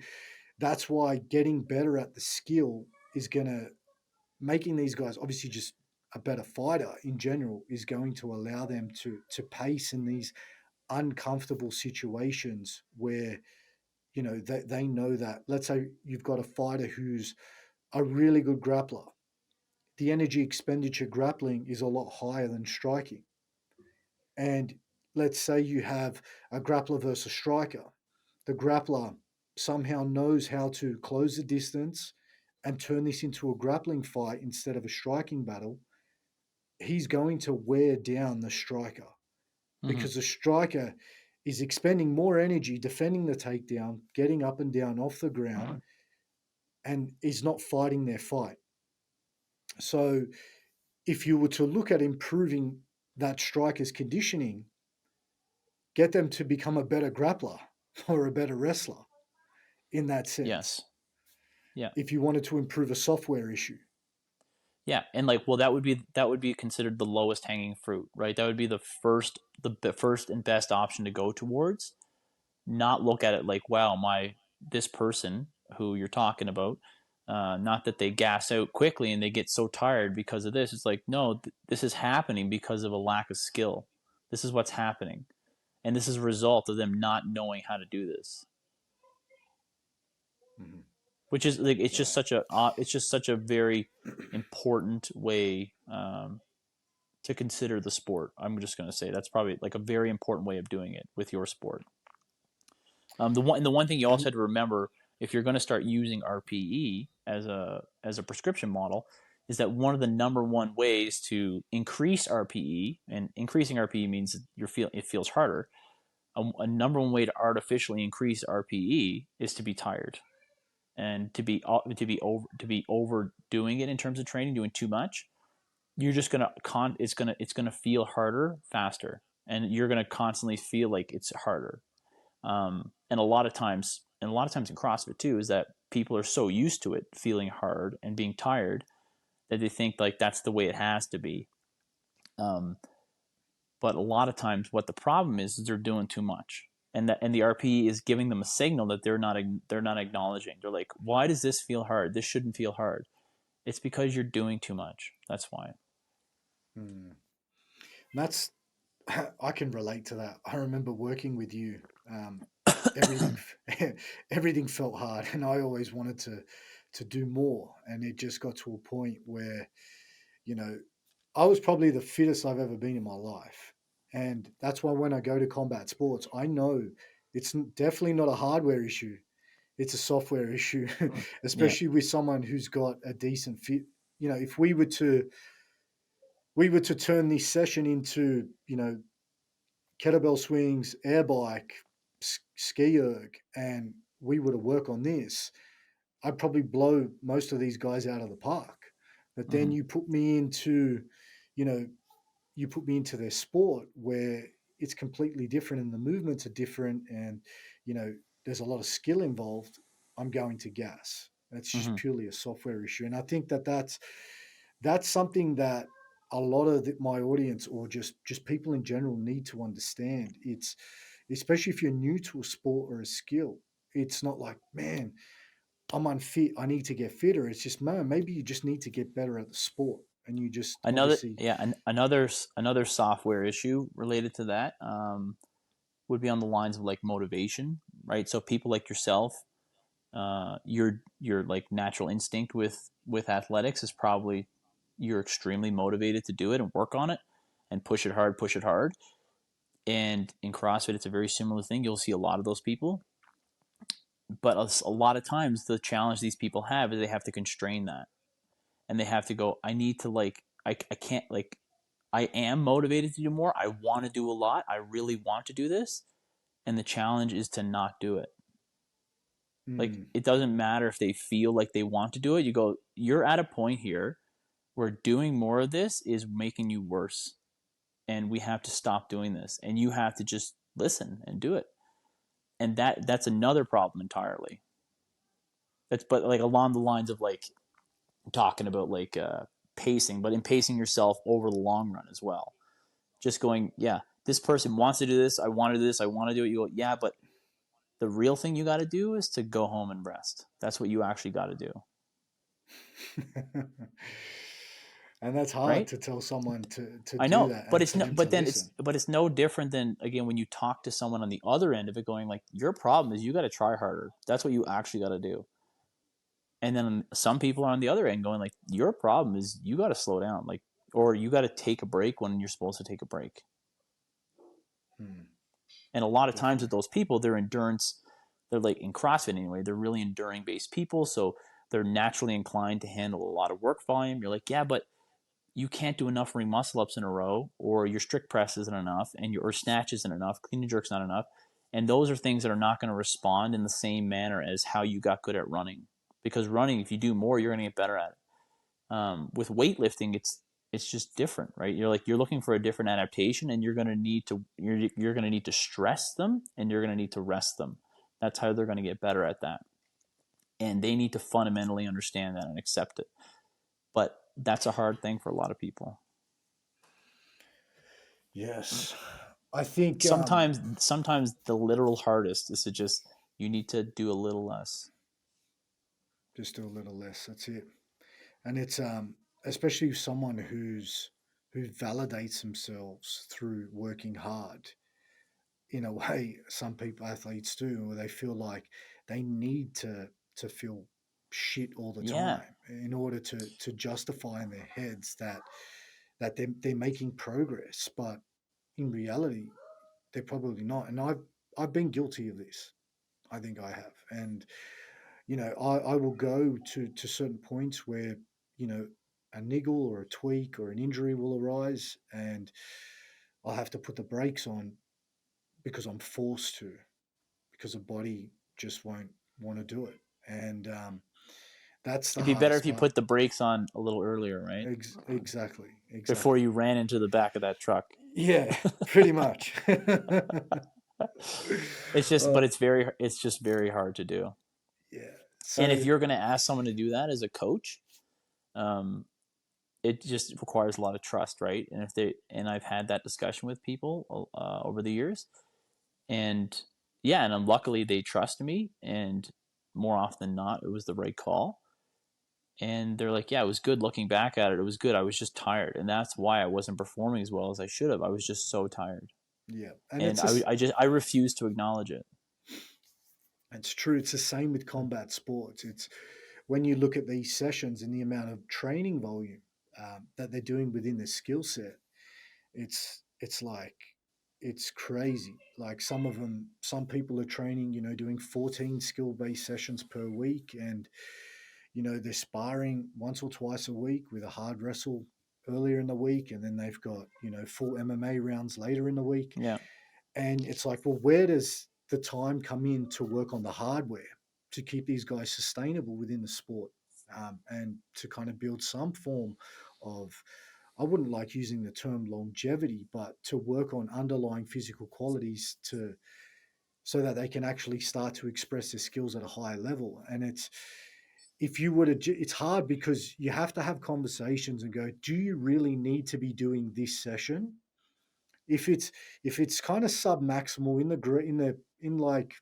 that's why getting better at the skill is going to making these guys obviously just a better fighter in general is going to allow them to pace in these uncomfortable situations where they know that, let's say you've got a fighter who's a really good grappler, the energy expenditure grappling is a lot higher than striking. And let's say you have a grappler versus a striker, the grappler somehow knows how to close the distance and turn this into a grappling fight instead of a striking battle. He's going to wear down the striker Mm-hmm. because the striker is expending more energy defending the takedown, getting up and down off the ground, and is not fighting their fight. So, if you were to look at improving that striker's conditioning, get them to become a better grappler or a better wrestler in that sense, Yes. Yeah. if you wanted to improve a software issue. Yeah, and like, well, that would be considered the lowest hanging fruit, right? That would be the first and best option to go towards. Not look at it like, wow, this person who you're talking about, Not that they gas out quickly and they get so tired because of this. It's like, no, this is happening because of a lack of skill. This is what's happening. And this is a result of them not knowing how to do this. Mhm. Which is like, Right. it's just such a very important way to consider the sport. I'm just going to say that's probably like a very important way of doing it with your sport. The one thing you also And had to remember if you're going to start using RPE as a prescription model is that one of the number one ways to increase RPE, and increasing RPE means it feels harder. A number one way to artificially increase RPE is to be tired and to be overdoing it in terms of training, doing too much. You're just it's gonna feel harder faster, and you're gonna constantly feel like it's harder. And a lot of times in CrossFit too, is that people are so used to it feeling hard and being tired that they think like that's the way it has to be. Um, but a lot of times, what the problem is they're doing too much, and the RPE is giving them a signal that they're not acknowledging. They're like, why does this feel hard? This shouldn't feel hard. It's because you're doing too much. That's why. mm, that's I can relate to that. I remember working with you. Everything everything felt hard, and I always wanted to do more. And it just got to a point where you know I was probably the fittest I've ever been in my life, and that's why when I go to combat sports, I know it's definitely not a hardware issue. It's a software issue, Yeah. especially with someone who's got a decent fit. If we were to turn this session into kettlebell swings, air bike, ski erg, and we were to work on this, I'd probably blow most of these guys out of the park. But then Mm-hmm. you know, you put me into their sport where it's completely different and the movements are different and, you know, there's a lot of skill involved. I'm going to gas. That's just Mm-hmm. purely a software issue. And I think that's something that a lot of my audience or just people in general need to understand. It's especially if you're new to a sport or a skill. It's not like, man, I'm unfit, I need to get fitter. It's just, man, maybe you just need to get better at the sport, and you just obviously. Another software issue related to that would be on the lines of like motivation, right? So people like yourself, your like natural instinct with athletics is probably you're extremely motivated to do it and work on it and push it hard. And in CrossFit, it's a very similar thing. You'll see a lot of those people, but a lot of times the challenge these people have is they have to constrain that, and they have to go. I need to like I can't like I am motivated to do more. I want to do a lot. I really want to do this, and the challenge is to not do it. Like Mm, it doesn't matter if they feel like they want to do it. You go, you're at a point here where doing more of this is making you worse, and we have to stop doing this, and you have to just listen and do it. And that's another problem entirely. That's but like along the lines of like talking about like pacing, but in pacing yourself over the long run as well. Just going, yeah, this person wants to do this. I want to do this. I want to do it. You go, yeah, but the real thing you got to do is to go home and rest. That's what you actually got to do, and that's hard right? to tell someone to I do know, that but and for them to listen. it's no different than again when you talk to someone on the other end of it, going like, your problem is you got to try harder. That's what you actually got to do. And then some people are on the other end going like, your problem is you got to slow down, like, or you got to take a break when you're supposed to take a break. Hmm, And a lot of times with definitely. those people, their endurance, they're like in CrossFit anyway, they're really enduring based people. So they're naturally inclined to handle a lot of work volume. You're like, yeah, but you can't do enough ring muscle ups in a row, or your strict press isn't enough, and your or snatch isn't enough, clean and jerk's not enough. And those are things that are not going to respond in the same manner as how you got good at running. Because running, if you do more, you're going to get better at it. With weightlifting, it's just different, right? You're looking for a different adaptation, and you're going to need to stress them, and you're going to need to rest them. That's how they're going to get better at that, and they need to fundamentally understand that and accept it. But that's a hard thing for a lot of people. Yes, I think. Sometimes the literal hardest is to just you need to do a little less. Just do a little less. That's it. And it's especially someone who validates themselves through working hard in a way some people athletes do, where they feel like they need to feel shit all the Yeah. time in order to justify in their heads that they're making progress, but in reality they're probably not. And I've been guilty of this. I think I have. And I will go to certain points where a niggle or a tweak or an injury will arise, and I'll have to put the brakes on because I'm forced to, because the body just won't want to do it. And that's the It'd be better hardest if you part. put the brakes on a little earlier, right? Exactly, Before exactly. you ran into the back of that truck. Yeah, pretty much. It's just, uh, but it's just very hard to do. yeah. And if So you're going to ask someone to do that as a coach, um, it just requires a lot of trust, right? And I've had that discussion with people over the years, and yeah, and luckily they trust me, and more often than not, it was the right call. And they're like, yeah, it was good looking back at it. It was good. I was just tired, and that's why I wasn't performing as well as I should have. I was just so tired, yeah, and and it's a, I refuse to acknowledge it. it's true. It's the same with combat sports. It's when you look at these sessions and the amount of training volume that they're doing within the skill set. It's like it's crazy. Like some of them, some people are training, doing 14 skill based sessions per week, and they're sparring once or twice a week with a hard wrestle earlier in the week, and then they've got full MMA rounds later in the week. Yeah. And it's like, well, where does the time come in to work on the hardware to keep these guys sustainable within the sport, and to kind of build some form of, I wouldn't like using the term longevity, but to work on underlying physical qualities to so that they can actually start to express their skills at a higher level. And it's if you were to, it's hard because you have to have conversations and go, do you really need to be doing this session? If it's kind of sub maximal in like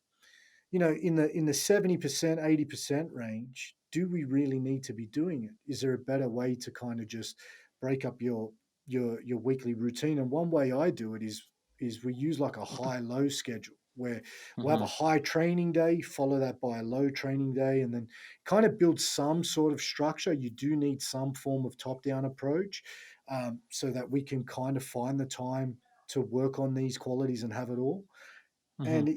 in the 70%, 80% range, do we really need to be doing it? Is there a better way to kind of just break up your weekly routine? And one way I do it is we use like a high low schedule where we'll have Mm-hmm. a high training day, follow that by a low training day, and then kind of build some sort of structure. You do need some form of top down approach, so that we can kind of find the time to work on these qualities and have it all. Mm-hmm. And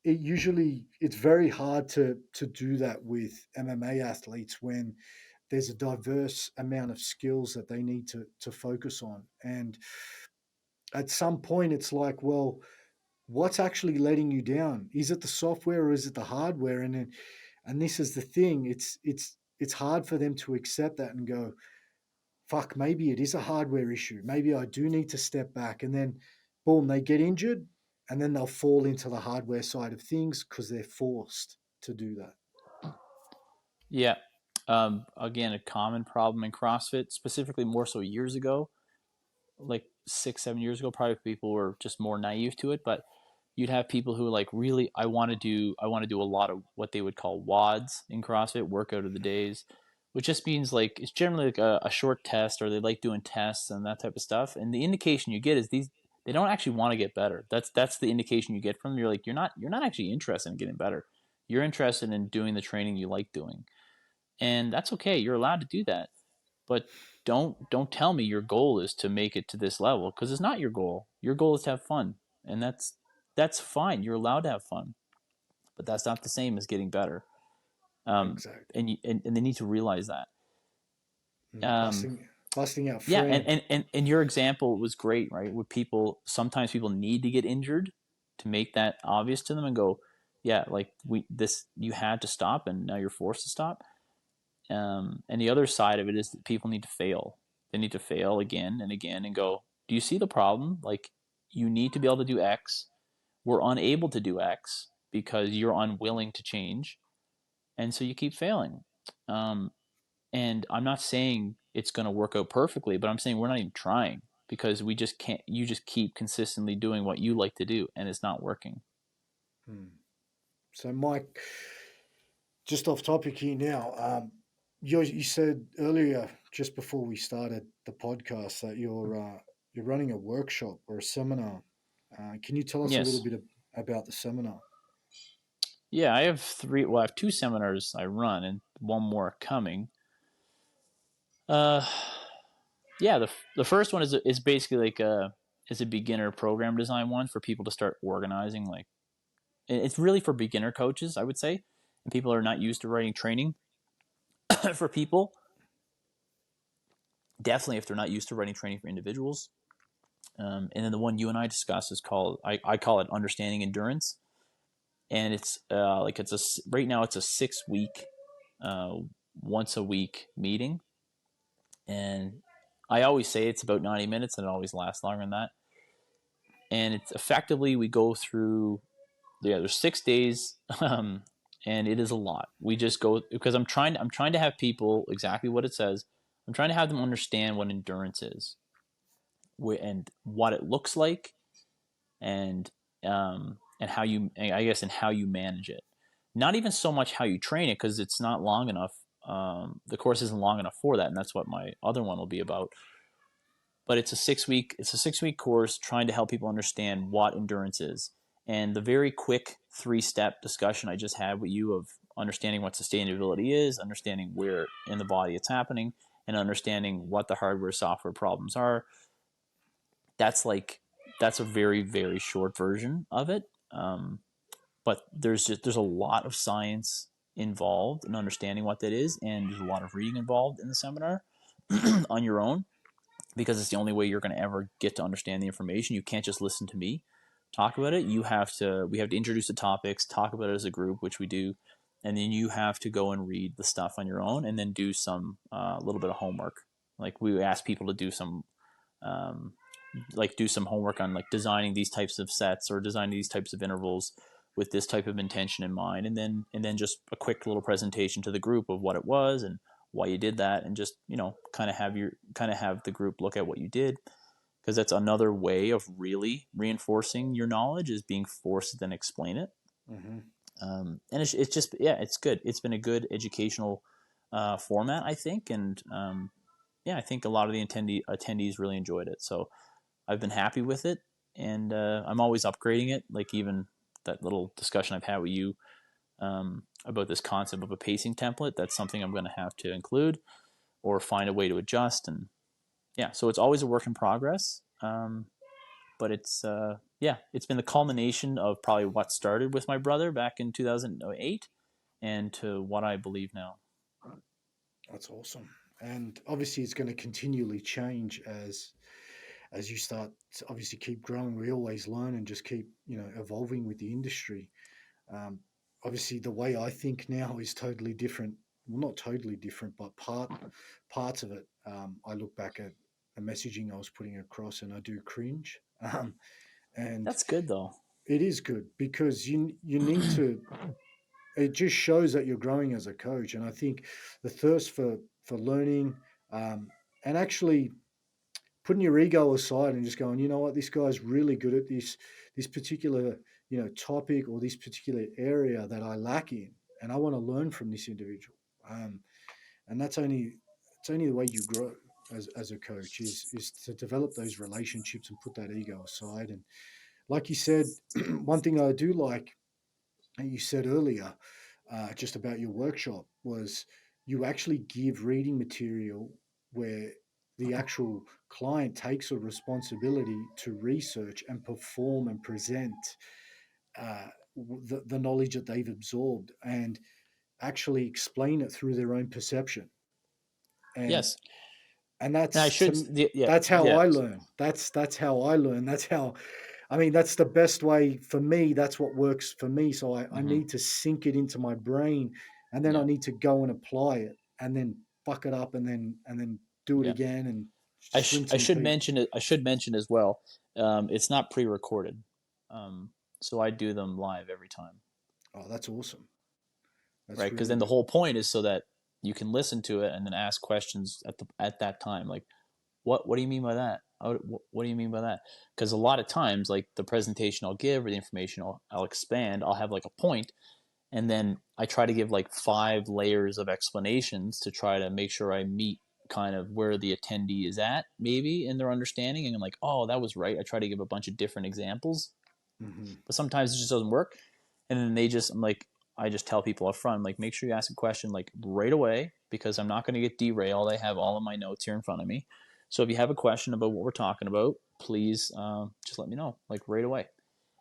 it usually it's very hard to do that with MMA athletes when there's a diverse amount of skills that they need to focus on. And at some point it's like, well, what's actually letting you down? Is it the software or is it the hardware? And this is the thing. It's hard for them to accept that and go, fuck, maybe it is a hardware issue. Maybe I do need to step back. And then, boom, they get injured and then they'll fall into the hardware side of things because they're forced to do that. Yeah. Again, a common problem in CrossFit, specifically more so years ago, like 6, 7 years ago, probably people were just more naive to it. But you'd have people who like really, I want to do a lot of what they would call WODs in CrossFit, workout of the days, which just means like it's generally like a short test, or they like doing tests and that type of stuff. And the indication you get is they don't actually want to get better. That's the indication you get from them. You're like you're not actually interested in getting better. You're interested in doing the training you like doing, and that's okay. You're allowed to do that, but don't tell me your goal is to make it to this level, because it's not your goal. Your goal is to have fun, and that's fine. You're allowed to have fun, but that's not the same as getting better. Exactly. And they need to realize that. Um, Busting out yeah, friend. and your example was great, right? Where people sometimes people need to get injured to make that obvious to them and go, yeah, like we this you had to stop and now you're forced to stop. And the other side of it is that people need to fail. They need to fail again and again and go, do you see the problem? Like, you need to be able to do X. We're unable to do X because you're unwilling to change. And so you keep failing. Um, and I'm not saying it's going to work out perfectly, but I'm saying we're not even trying because we just can't, you just keep consistently doing what you like to do and it's not working. Hmm. So, Mike, just off topic here now. You said earlier, just before we started the podcast, that you're running a workshop or a seminar. Can you tell us a little Yes. bit about the seminar? Yeah, I have three. Well, I have two seminars I run, and one more coming. Uh, yeah, the first one is basically like a beginner program design one for people to start organizing. Like it's really for beginner coaches, I would say, and people are not used to writing training for people. Definitely, if they're not used to writing training for individuals. And then the one you and I discussed is called I call it understanding endurance, and it's like it's a right now it's a 6 week, uh, once a week meeting, and I always say it's about 90 minutes, and it always lasts longer than that. And it's effectively we go through there's 6 days, and it is a lot. We just go because I'm trying to have people exactly what it says. I'm trying to have them understand what endurance is, and what it looks like, and how you I guess and how you manage it. Not even so much how you train it because it's not long enough. The course isn't long enough for that, and that's what my other one will be about. But it's a 6 week course trying to help people understand what endurance is. And the very quick 3-step discussion I just had with you of understanding what sustainability is, understanding where in the body it's happening, and understanding what the hardware software problems are. That's like that's a very very short version of it. But there's a lot of science involved in understanding what that is, and there's a lot of reading involved in the seminar on your own, because it's the only way you're going to ever get to understand the information. You can't just listen to me talk about it. We have to introduce the topics, talk about it as a group, which we do, and then you have to go and read the stuff on your own, and then do some little bit of homework. Like we ask people to do some um, do some homework on like designing these types of sets or designing these types of intervals with this type of intention in mind, and then just a quick little presentation to the group of what it was and why you did that, and just kind of have the group look at what you did, because that's another way of really reinforcing your knowledge, is being forced to then explain it. Hmm. And it's just, yeah, it's good. It's been a good educational format, I think, and yeah, I think a lot of the attendees really enjoyed it. So I've been happy with it, and I'm always upgrading it. Like even that little discussion I've had with you about this concept of a pacing template, that's something I'm going to have to include or find a way to adjust. And yeah, so it's always a work in progress. But it's yeah, it's been the culmination of probably what started with my brother back in 2008 and to what I believe now. That's awesome. And obviously, it's going to continually change as you start to obviously keep growing. We always learn and just keep evolving with the industry. Um, Obviously, the way I think now is totally different. Well, not totally different, but parts of it. I look back at the messaging I was putting across, and I do cringe. And That's good though. it is good because you need to. It just shows that you're growing as a coach, and I think the thirst for learning, um, and actually putting your ego aside and just going, you know what, this guy's really good at this particular topic or this particular area that I lack in, and I want to learn from this individual. Um, and it's only the way you grow as a coach is to develop those relationships and put that ego aside. And like you said, one thing I do like, and you said earlier, just about your workshop, was you actually give reading material where the actual client takes a responsibility to research and perform and present the knowledge that they've absorbed and actually explain it through their own perception. And Yes. and And I should, yeah, that's how yeah. I learn. That's how I learn. That's how I mean, that's the best way for me. That's what works for me. So I Mm-hmm. need to sink it into my brain, and then I Yeah. need to go and apply it, and then fuck it up, and then do it Yeah. again, and just rinse I and should repeat. mention it. I should mention as well. It's not pre-recorded, um, so I do them live every time, Oh, that's awesome. right? That's Because really then the good. whole point is so that you can listen to it and then ask questions at that time. Like, what do you mean by that? What do you mean by that? Because a lot of times, like the presentation I'll give or the information I'll expand, I'll have like a point, And then I try to give like 5 layers of explanations to try to make sure I meet kind of where the attendee is at, maybe in their understanding. And I'm like, oh, that was right. I try to give a bunch of different examples, Hmm. but sometimes it just doesn't work. And then I'm like, I just tell people up front, I'm like, make sure you ask a question like right away, because I'm not going to get derailed. I have all of my notes here in front of me. So if you have a question about what we're talking about, please just let me know like right away.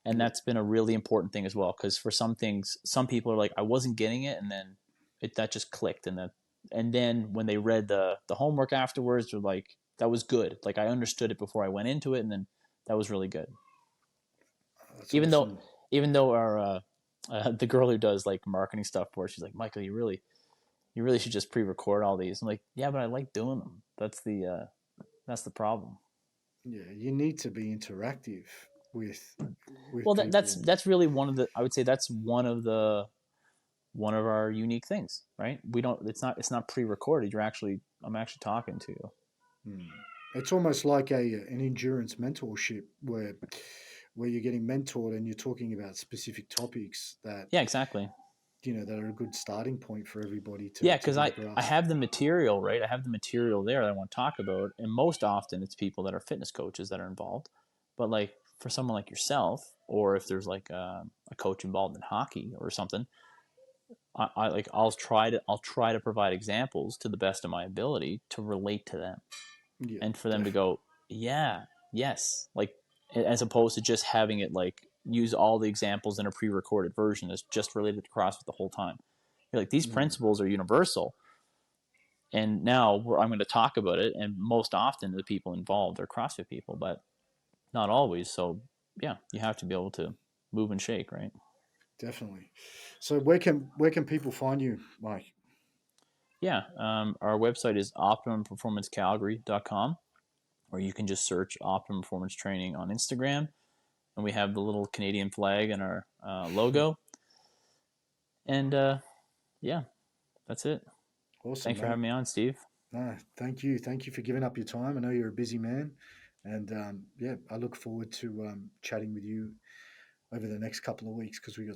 And Yeah. that's been a really important thing as well, because for some things, some people are like, I wasn't getting it, and then that just clicked, and then when they read the homework afterwards, they're like, that was good. Like I understood it before I went into it, and then that was really good. That's Even though awesome. even though our the girl who does like marketing stuff for us, she's like, Michael, you really should just pre-record all these. I'm like, yeah, but I like doing them. That's the problem. Yeah, you need to be interactive with Well, people. that's really one of the, I would say that's one of our unique things, right? We don't, it's not pre-recorded. I'm actually talking to you. Mm. It's almost like an endurance mentorship where you're getting mentored and you're talking about specific topics that Yeah, exactly. that are a good starting point for everybody Yeah, to because get a I grasp. have the material, right? I have the material there that I want to talk about, and most often it's people that are fitness coaches that are involved. But like for someone like yourself, or if there's like a coach involved in hockey or something, I like I'll try to provide examples to the best of my ability to relate to them, Yeah, and for them to definitely. go, yeah, yes, like as opposed to just having it like use all the examples in a pre-recorded version that's just related to CrossFit the whole time. You're like, these Mm, principles are universal, and now I'm going to talk about it. And most often, the people involved are CrossFit people, but not always. So yeah, you have to be able to move and shake, right? definitely. So where can people find you, Mike? Yeah, our website is optimumperformancecalgary.com, or you can just search Optimum Performance Training on Instagram, and we have the little Canadian flag and our logo. And yeah, that's it. Awesome, Thanks for mate. having me on, Steve. No, thank you. Thank you for giving up your time. I know you're a busy man, and yeah, I look forward to chatting with you over the next couple of weeks because we got some